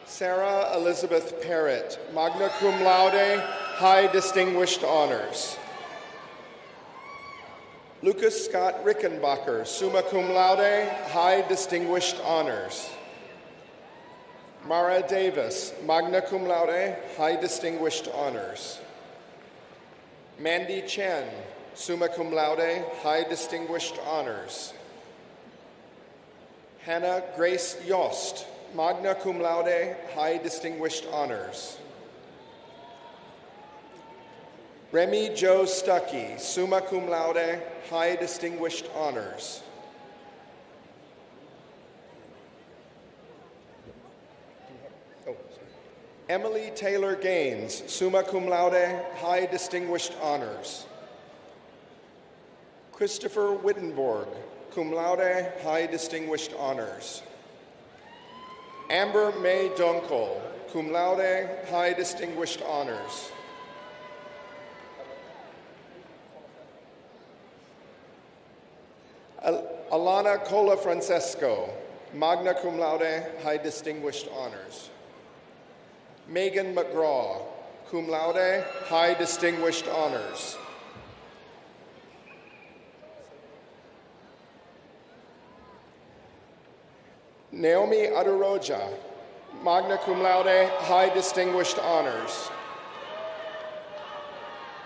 Sarah Elizabeth Parrott, magna cum laude, high distinguished honors. Lucas Scott Rickenbacker, summa cum laude, high distinguished honors. Mara Davis, magna cum laude, high distinguished honors. Mandy Chen, summa cum laude, high distinguished honors. Hannah Grace Yost, magna cum laude, high distinguished honors. Remy Jo Stuckey, summa cum laude, high distinguished honors. Emily Taylor Gaines, summa cum laude, high distinguished honors. Christopher Wittenborg, cum laude, high distinguished honors. Amber May Dunkel, cum laude, high distinguished honors. Alana Cola Francesco, magna cum laude, high distinguished honors. Megan McGraw, cum laude, high distinguished honors. Naomi Aderoja, magna cum laude, high distinguished honors.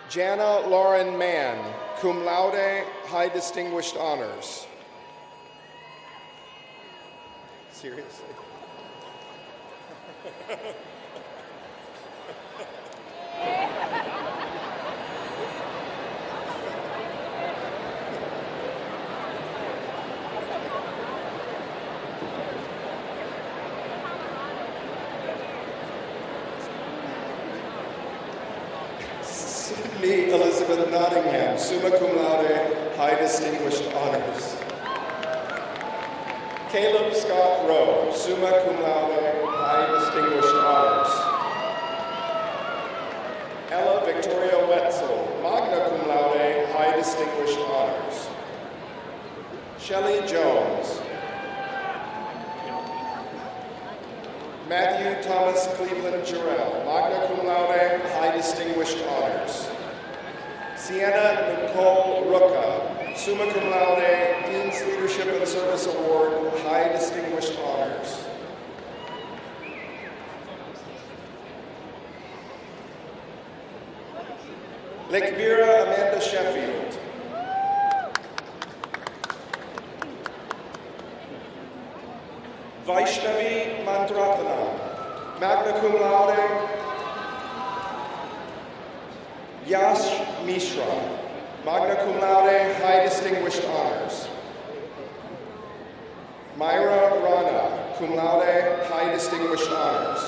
Jana Lauren Mann, cum laude, high distinguished honors. Seriously? Sydney Elizabeth Nottingham, summa cum laude, high distinguished honors. Caleb Scott Rowe, summa cum laude, high distinguished honors. Ella Victoria Wetzel, magna cum laude, high distinguished honors. Shelley Jones. Matthew Thomas Cleveland Jarrell, magna cum laude, high distinguished honors. Sienna Nicole Rucka, summa cum laude, Dean's Leadership and Service Award, high distinguished honors. Lekbira Amanda Sheffield. Vaishnavi Mandratana, magna cum laude. Yash Mishra, magna cum laude, high distinguished honors. Myra Rana, cum laude, high distinguished honors.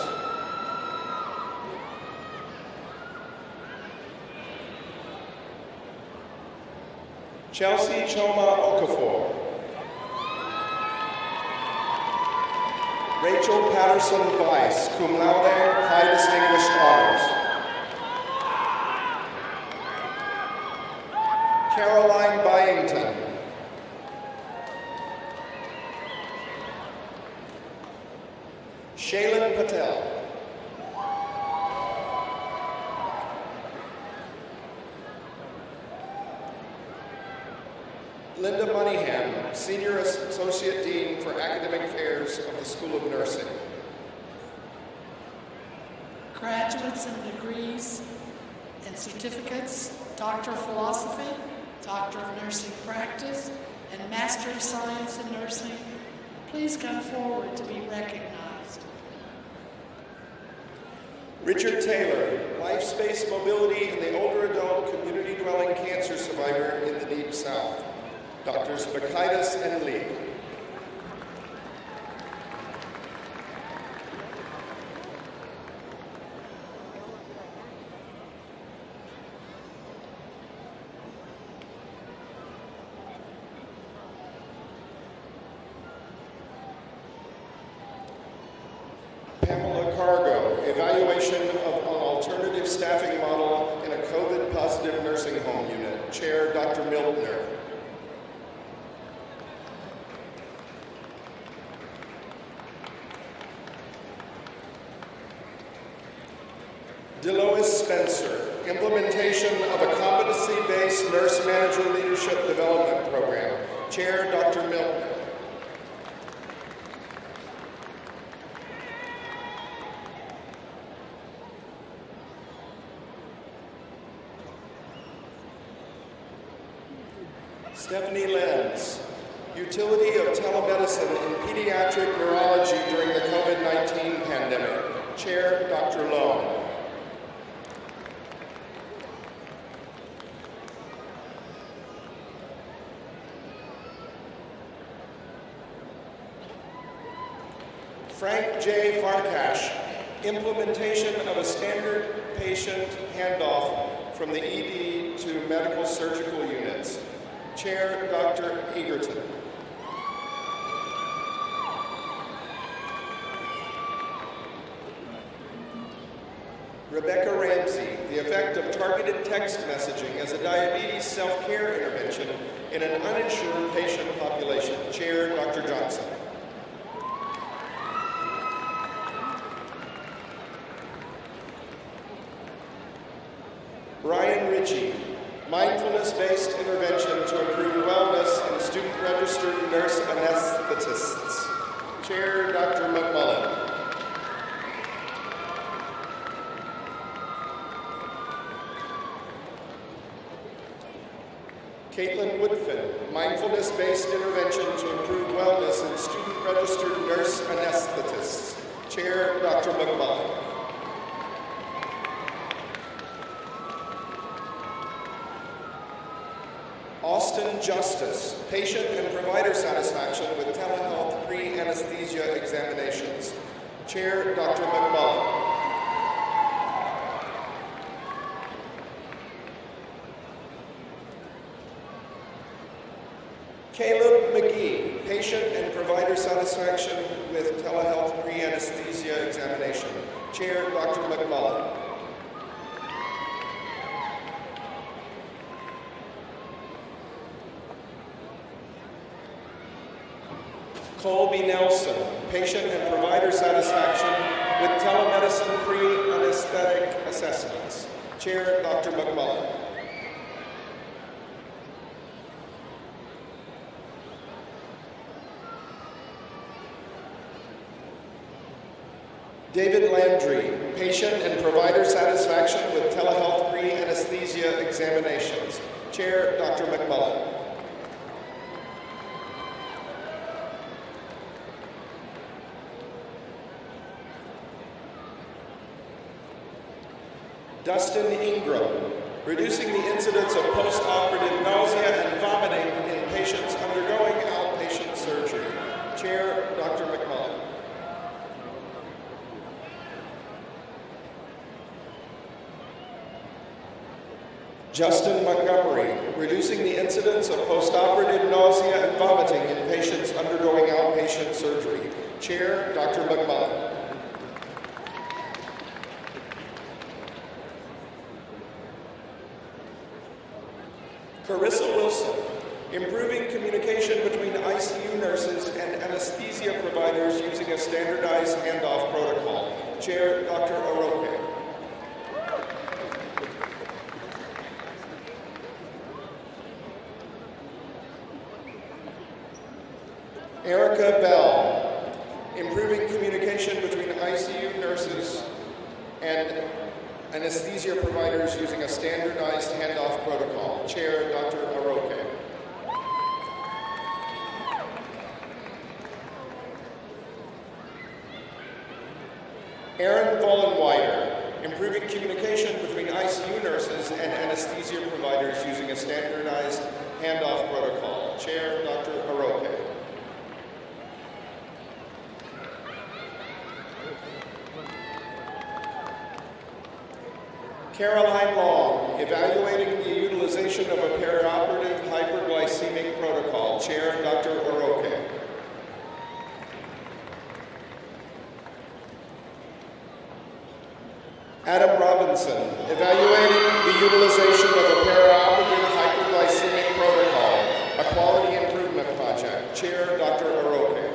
Chelsea Choma Okafor. Rachel Patterson Weiss, cum laude, high distinguished honors. Caroline Byington. Shaylin Patel. Linda Moneyham, Senior Associate Dean for Academic Affairs of the School of Nursing. Graduates in degrees and certificates, Doctor of Philosophy, Doctor of Nursing Practice, and Master of Science in Nursing, please come forward to be recognized. Richard Taylor, Life Space Mobility in the Older Adult Community Dwelling Cancer Survivor in the Deep South. Doctors Bakaitis and Lee. Pamela Cargo, Evaluation of an Alternative Staffing Model in a COVID-Positive Nursing Home Unit. Chair, Dr. Miltner. Delois Spencer, Implementation of a Competency-Based Nurse Manager Leadership Development Program. Chair, Dr. Miltner. Stephanie Lenz, Utility of Telemedicine in Pediatric Neurology during the COVID-19 pandemic. Chair, Dr. Lowe. Frank J. Farkash, Implementation of a Standard Patient Handoff from the ED to Medical Surgical Units. Chair, Dr. Egerton. Rebecca Ramsey, the effect of targeted text messaging as a diabetes self-care intervention in an uninsured patient population. Chair, Dr. Johnson. Brian Ritchie, mindfulness-based intervention to improve wellness in student-registered nurse anesthetists. Chair, Dr. McMullen. Caitlin Woodfin, mindfulness-based intervention to improve wellness in student-registered nurse anesthetists. Chair, Dr. McMullen. Austin Justice, patient and provider satisfaction with telehealth pre-anesthesia examinations. Chair, Dr. McMullen. Caleb McGee, patient and provider satisfaction with telehealth pre-anesthesia examination. Chair, Dr. McMullen. Colby Nelson, patient and provider satisfaction with telemedicine pre-anesthetic assessments. Chair, Dr. McMullen. David Landry, patient and provider satisfaction with telehealth pre-anesthesia examinations. Chair, Dr. McMullen. Dustin Ingram, reducing the incidence of post-operative nausea and vomiting in patients undergoing outpatient surgery. Chair, Dr. McMullen. Justin Montgomery, reducing the incidence of post-operative nausea and vomiting in patients undergoing outpatient surgery. Chair, Chair, Dr. McMullen. Carissa Wilson, improving communication between ICU nurses and anesthesia providers using a standardized handoff protocol. Chair, Dr. Oroke. Erica Bell, improving communication between ICU nurses and anesthesia providers using a standardized handoff protocol. Chair, Dr. Oroke. Aaron Vollenweider, improving communication between ICU nurses and anesthesia providers using a standardized handoff protocol. Chair, Dr. Oroke. Caroline Long, evaluating the utilization of a perioperative hyperglycemic protocol. Chair, Dr. Oroke. Adam Robinson, evaluating the utilization of a perioperative hyperglycemic protocol, a quality improvement project. Chair, Dr. Oroke.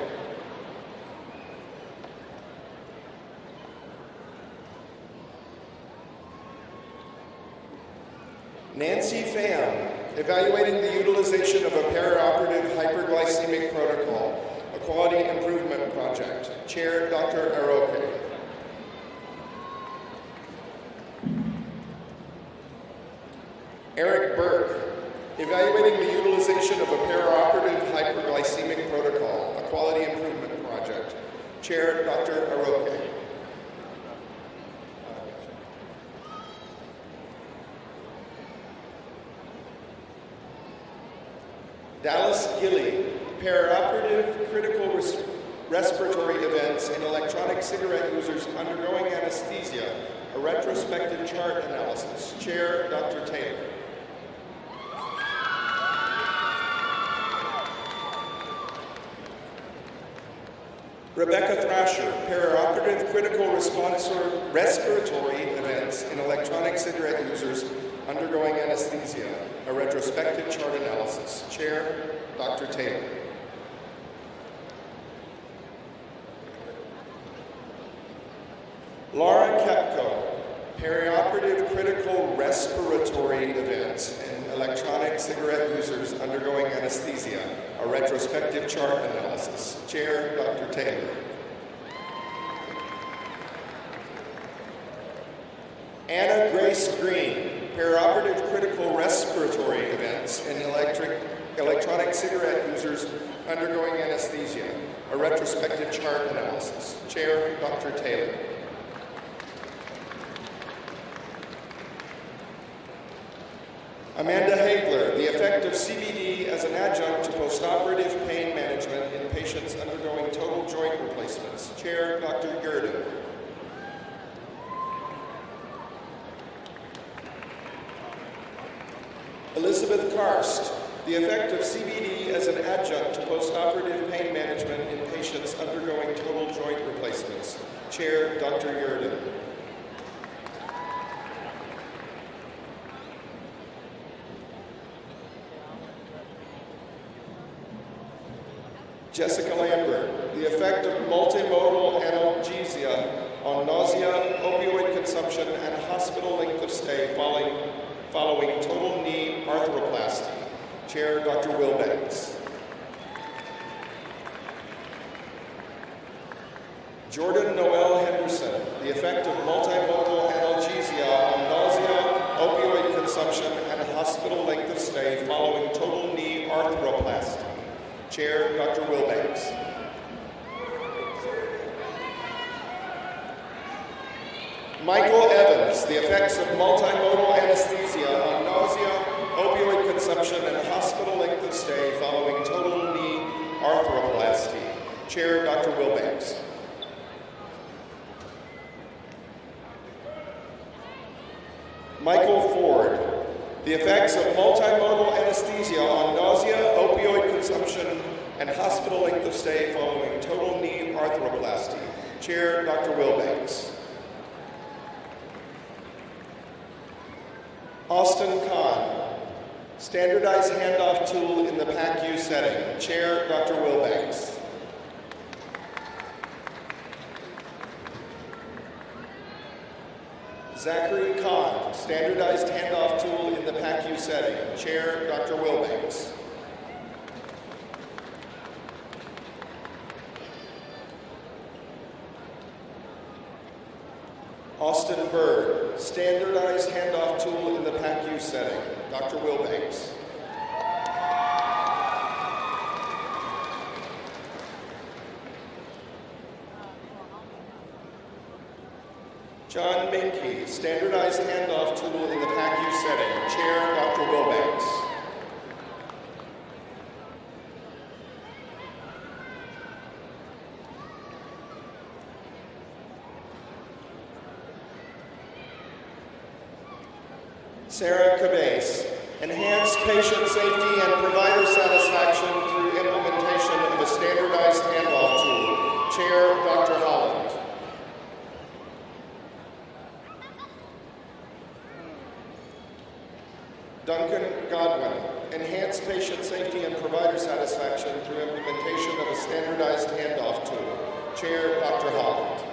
Nancy Pham, evaluating the utilization of a perioperative hyperglycemic protocol, a quality improvement project. Chair, Dr. Oroke. Eric Burke, evaluating the utilization of a perioperative hyperglycemic protocol, a quality improvement project. Chair, Dr. Oroke. Dallas Gilley, perioperative critical respiratory events in electronic cigarette users undergoing anesthesia, a retrospective chart analysis. Chair, Dr. Taylor. Rebecca Thrasher, perioperative critical respiratory events in electronic cigarette users undergoing anesthesia, a retrospective chart analysis. Chair, Dr. Taylor. Laura Kepko, perioperative critical respiratory events in electronic cigarette users undergoing anesthesia, a retrospective chart analysis. Chair, Dr. Taylor. Anna Grace Green, perioperative critical respiratory events in electronic cigarette users undergoing anesthesia, a retrospective chart analysis. Chair, Dr. Taylor. Amanda Hagler, the effect of CBD as an adjunct to postoperative pain management in patients undergoing total joint replacements. Chair, Dr. Gurdon. Elizabeth Karst, the effect of CBD as an adjunct to postoperative pain management in patients undergoing total joint replacements. Chair, Dr. Gurdon. Jessica Lambert, the effect of multimodal analgesia on nausea, opioid consumption, and hospital length of stay following total knee arthroplasty. Chair, Dr. Wilbanks. Jordan Noel Henderson, the effect of multimodal analgesia on nausea, opioid consumption, and hospital length of stay following total knee arthroplasty. Chair, Dr. Wilbanks. Michael Evans, the effects of multimodal anesthesia on nausea, opioid consumption, and hospital length of stay following total knee arthroplasty. Chair, Dr. Wilbanks. Michael Ford, the effects of multimodal anesthesia on nausea, opioid consumption, and hospital length of stay following total knee arthroplasty. Chair, Dr. Wilbanks. Austin Kahn, standardized handoff tool in the PACU setting. Chair, Dr. Wilbanks. Zachary Kahn, standardized handoff tool in the PACU setting. Chair, Dr. Wilbanks. Austin Bird, standardized handoff tool in the PACU setting. Dr. Wilbanks. John Minke, standardized handoff tool in the PACU setting. Chair, Dr. Wilbanks. Sarah Cabase, enhance patient safety and provider satisfaction through implementation of a standardized handoff tool. Chair, Dr. Holland. Duncan Godwin, enhance patient safety and provider satisfaction through implementation of a standardized handoff tool. Chair, Dr. Holland.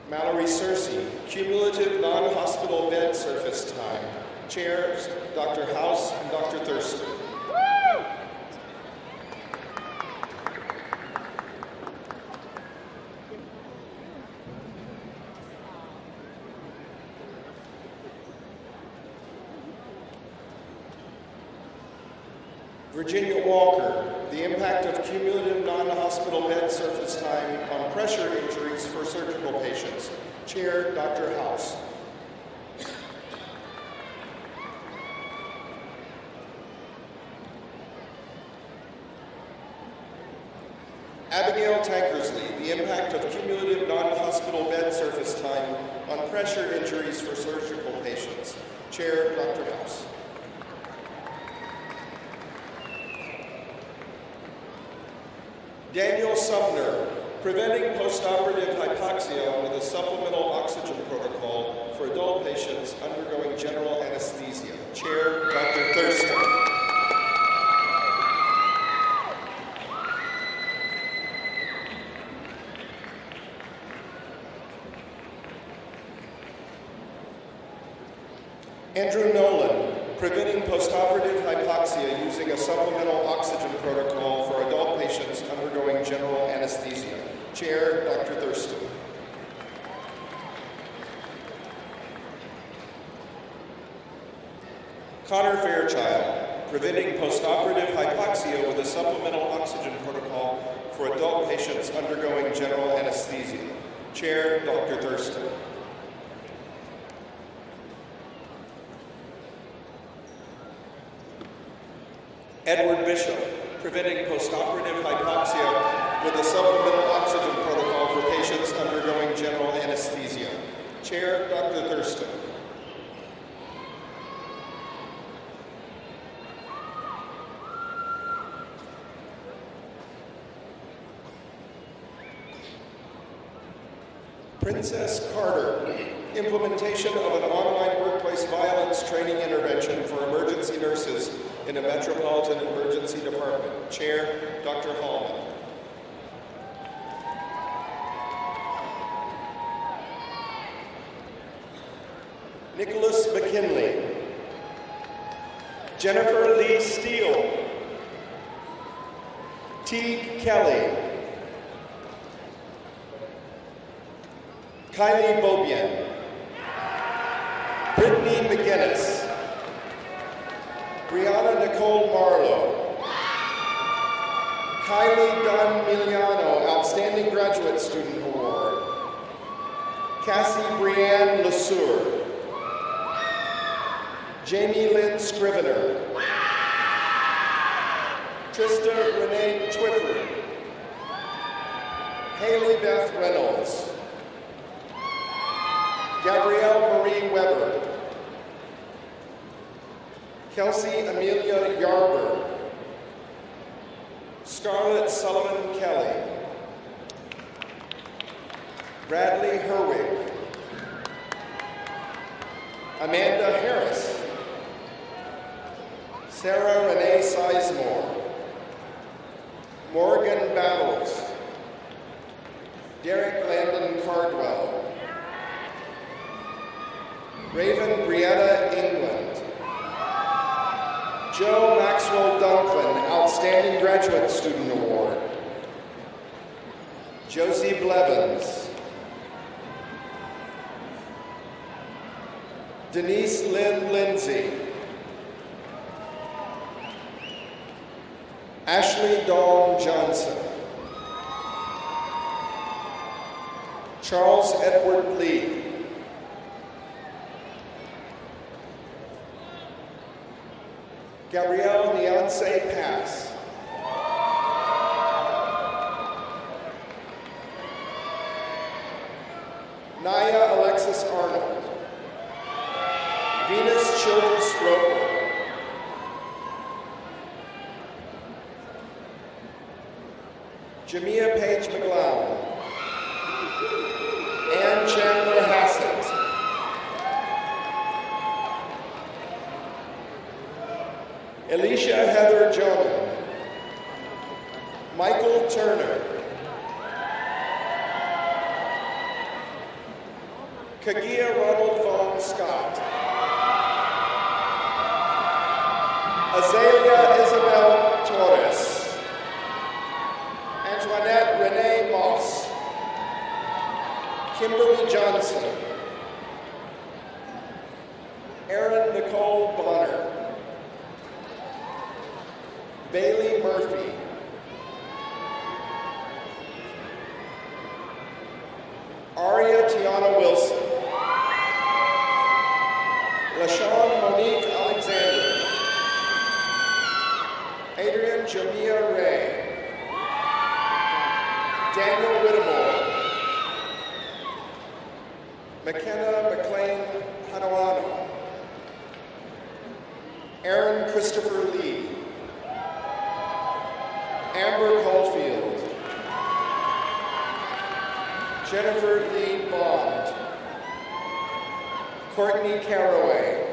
Mallory Searcy, cumulative non-hospital bed surface time. Chairs, Dr. House and Dr. Thurston. Virginia Walker, the impact of cumulative non-hospital bed surface time on pressure injuries for surgical patients. Chair, Dr. House. Abigail Tankersley, the impact of cumulative non-hospital bed surface time on pressure injuries for surgical patients. Chair, Dr. House. Daniel Sumner, preventing postoperative hypoxia with a supplemental oxygen protocol for adult patients undergoing general anesthesia. Chair, Dr. Thurston. Andrew Nolan, preventing postoperative hypoxia using a supplemental oxygen protocol for adult patients undergoing general anesthesia. Chair, Dr. Thurston. Connor Fairchild, preventing postoperative hypoxia with a supplemental oxygen protocol for adult patients undergoing general anesthesia. Chair, Dr. Thurston. Edward Bishop, preventing postoperative hypoxia with a supplemental oxygen protocol for patients undergoing general anesthesia. Chair, Dr. Thurston. Princess Carter, implementation of an online workplace violence training intervention for emergency nurses in a metropolitan emergency department. Chair, Dr. Hallman. Nicholas McKinley. Jennifer Lee Steele. Teague Kelly. Kylie Beaubien. Brittany McGinnis. Brianna Nicole Marlowe. Kylie Dunn Miliano, Outstanding Graduate Student Award. Cassie Brianne LeSueur. Jamie Lynn Scrivener. Trista Renee Twifford. Haley Beth Reynolds. Gabrielle Marie Weber. Kelsey Amelia Yarber, Scarlett Sullivan Kelly, Bradley Herwig, Amanda Harris, Sarah Renee Sizemore, Morgan Battles, Derek Landon Cardwell, Raven Brietta England, Joe Maxwell Dunklin, Outstanding Graduate Student Award, Josie Blevins, Denise Lynn Lindsay, Ashley Dawn Johnson, Charles Edward Lee, Gabrielle Neonce Pass, Naya Alexis Arnold, Venus Childress Roper, Jamia Page McGlown, Ann Chandler Hassett, Alicia Heather Jonan, Michael Turner, Kagia Ronald Vaughn Scott, Azalea Isabel Torres, Antoinette Renee Moss, Kimberly Johnson, Erin Nicole Bonner, Bailey Murphy, Aria Tiana Wilson, LaShawn Monique Alexander, Adrian Jamia Ray, Daniel Whittemore, McKenna McLean Hanawano, Aaron Christopher Lee, Amber Caulfield, Jennifer Lee Bond, Courtney Caraway,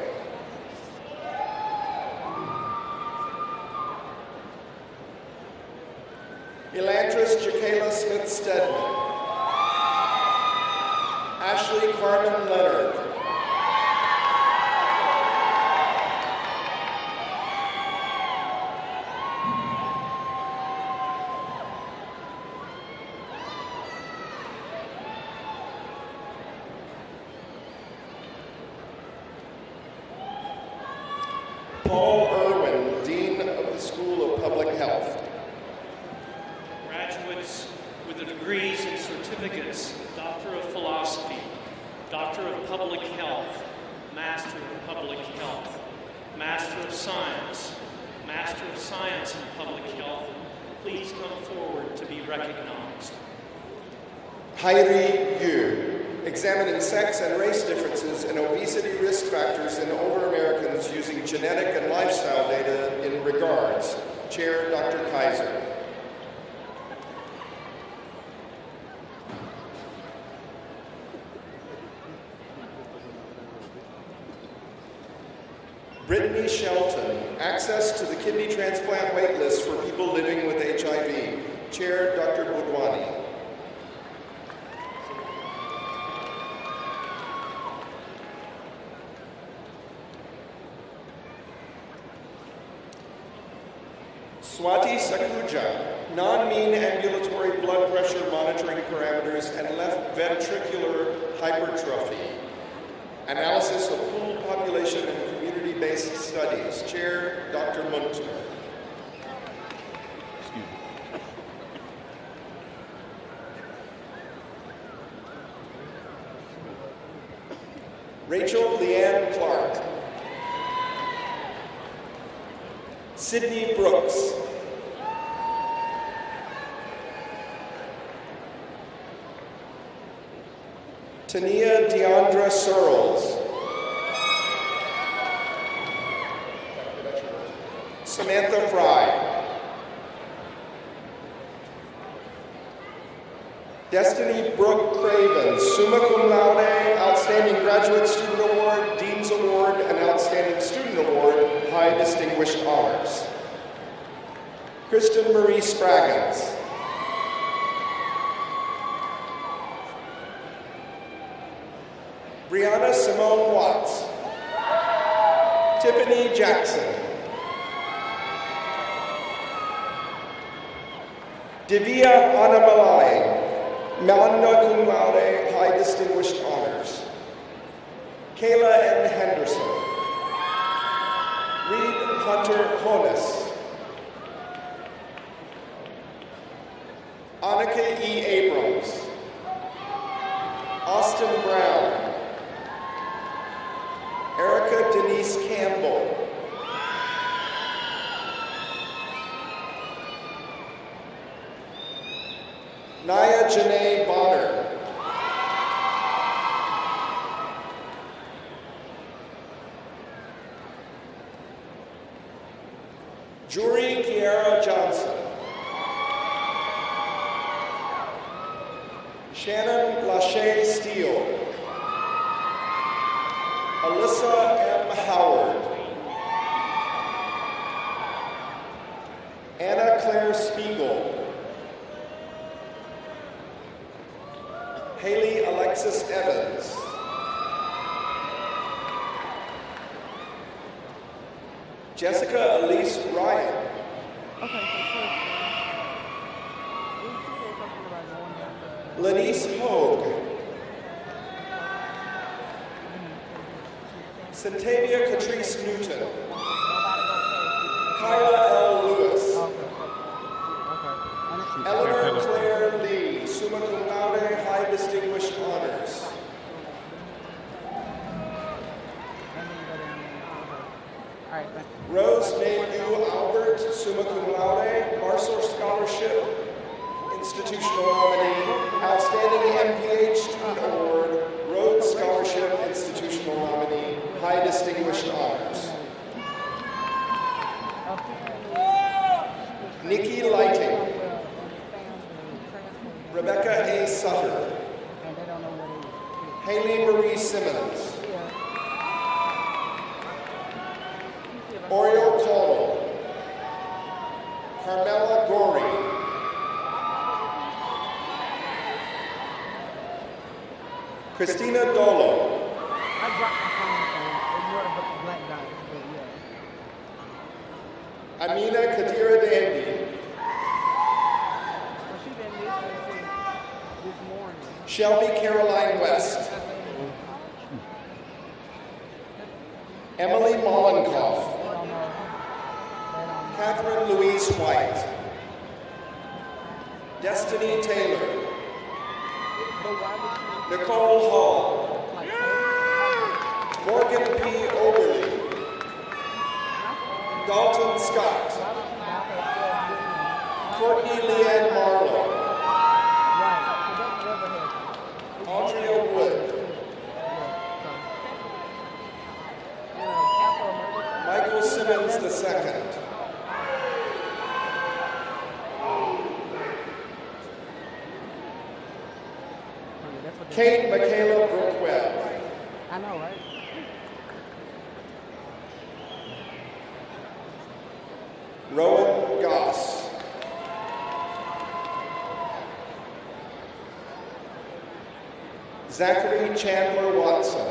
Elantris Jacayla Smith Stedman, Ashley Carmen Leonard, Paul Irwin, Dean of the School of Public Health. Graduates with the degrees and certificates, Doctor of Philosophy, Doctor of Public Health, Master of Public Health, Master of Science, Master of Science in Public Health, please come forward to be recognized. Hairi Yu, examining sex and race differences and obesity risk factors in older Americans using genetic and lifestyle data in regards. Chair, Dr. Kaiser. Brittany Shelton, access to the kidney transplant waitlist for people living with HIV. Chair, Dr. Budwani. Swati Sakuja, non-mean ambulatory blood pressure monitoring parameters and left ventricular hypertrophy. Analysis of pooled population and community-based studies. Chair, Dr. Muntner. Rachel Leanne Clark. Sydney Brooks. Tania Deandra Searles. Samantha Fry. Destiny Brooke Craven, summa cum laude, Outstanding Graduate Student Award, Dean's Award, and Outstanding Student Award, High Distinguished Honors. Kristen Marie Spraggins. Brianna Simone Watts. Tiffany Jackson. Divya Anamalai. Magna cum laude, High Distinguished Honors. Kayla N. Henderson. Reed Hunter Honus. Annika E. Abrams. Austin Brown. Erica Denise Campbell. Naya Janae Bonner. Juri Kiara Johnson. Shannon Lachey Steele. Alyssa M. Howard. Anna Claire Spiegel. Haley Alexis Evans. Jessica Elise Ryan. Lenise Hogue. Centavia Catrice Newton. Kyla L. Lewis. Eleanor Claire Lee, summa cum laude, High Distinguished Honors. Rose Mayhew Albert, summa cum laude, Marshall Scholarship, Institutional Nominee, Outstanding MPH Student Award, Rhodes Scholarship, Institutional Nominee, High Distinguished Honors. Nikki Lighting. Rebecca A. Sutter. Haley Marie Simmons. Oriole Caldwell. Carmela Gorey. Christina Dolo. Amina Kadira Dandy. Shelby Caroline West. Emily Mollenkoff. Catherine Louise White. Destiny Taylor. Nicole Hall. Morgan P. Oberly. Dalton Scott. Courtney Leanne Marlowe. Audrey Wood. Michael Simmons II. Kate Michaela Brooke Webb. I know, right? Rowan Goss. Zachary Chandler Watson.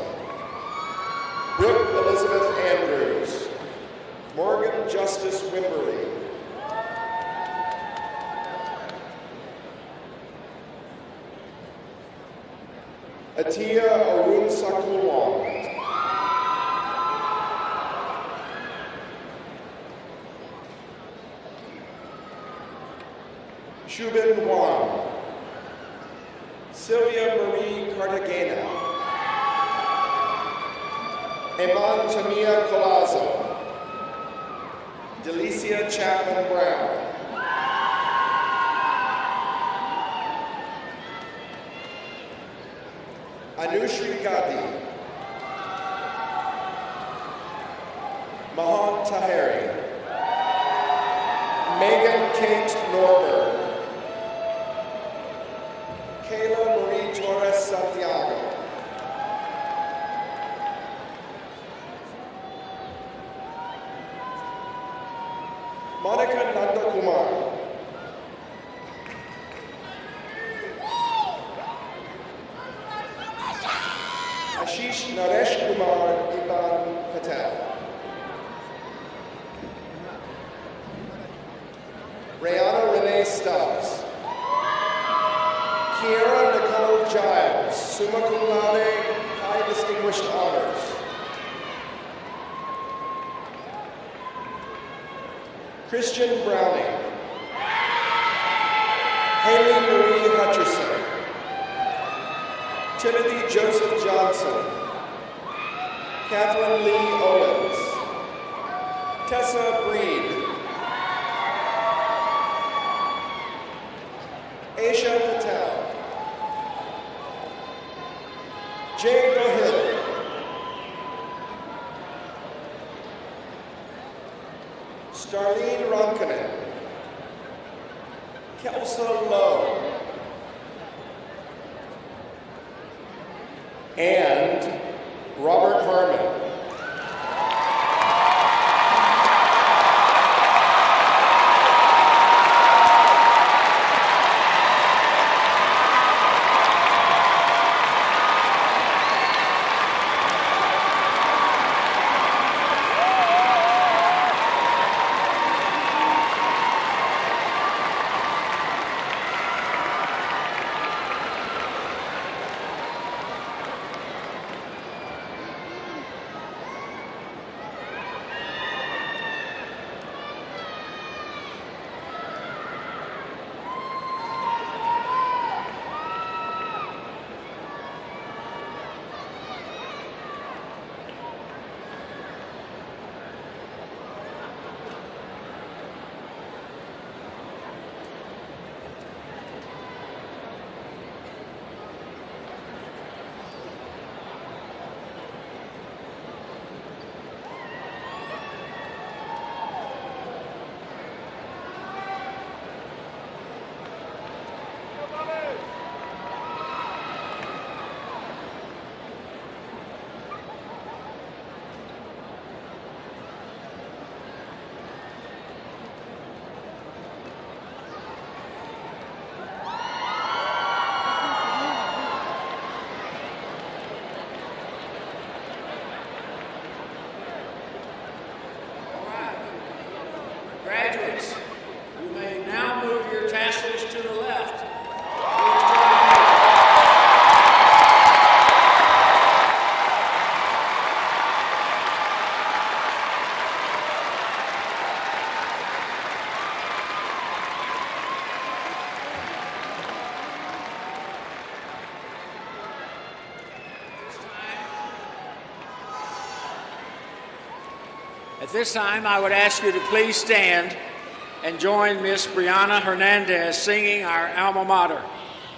Brooke Elizabeth Andrews. Morgan Justice Wimberly. Atia Arun Sakulwong. Shubin Huang. Sylvia Marie Cartagena. Eman Tamia Colazo. Delicia Chapman Brown. Anushri Gandhi. Mahan Taheri. Megan Kate Norberg. Kayla Marie Torres Santiago. Monica Nandakumar. Ashish Naresh Kumar Iban Patel. Rayana Renee Stubbs. Kiara Nicole Giles, summa cum laude, high distinguished honors. Christian Browning. Haley Marie Hutcherson. Timothy Joseph Johnson. Kathleen Lee Owens. Tessa Breed. Aisha Patel. Jay Gohill. Starlene Ronkanen. Kelsa Lowe. And Robert Harmon. Graduates, you may now move your tassels to the left. At this time, I would ask you to please stand and join Miss Brianna Hernandez singing our alma mater.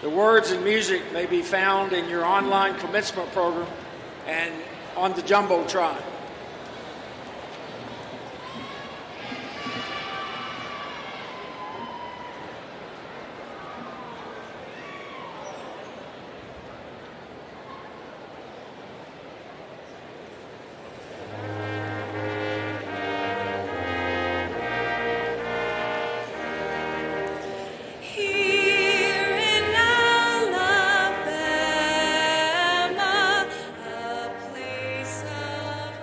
The words and music may be found in your online commencement program and on the Jumbotron. Place of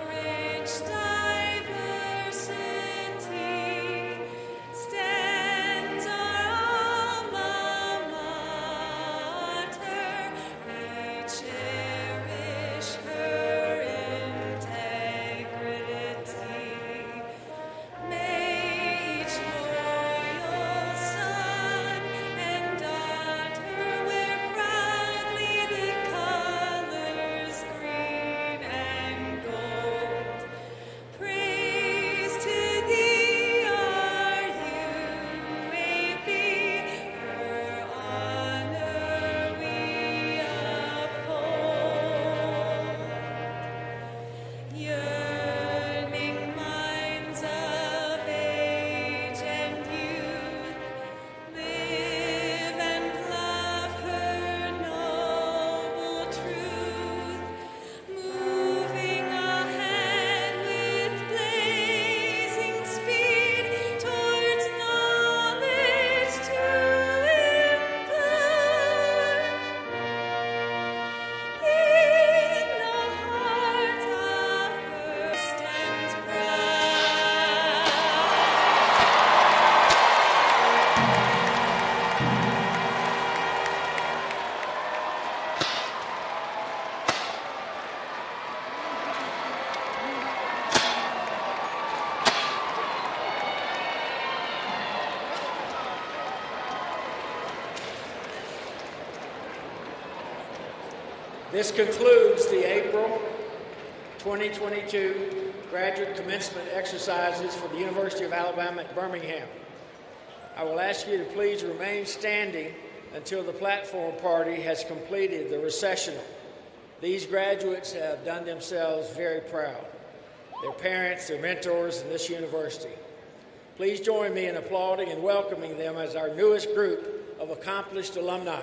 This concludes the April 2022 graduate commencement exercises for the University of Alabama at Birmingham. I will ask you to please remain standing until the platform party has completed the recessional. These graduates have done themselves very proud. Their parents, their mentors, and this university. Please join me in applauding and welcoming them as our newest group of accomplished alumni.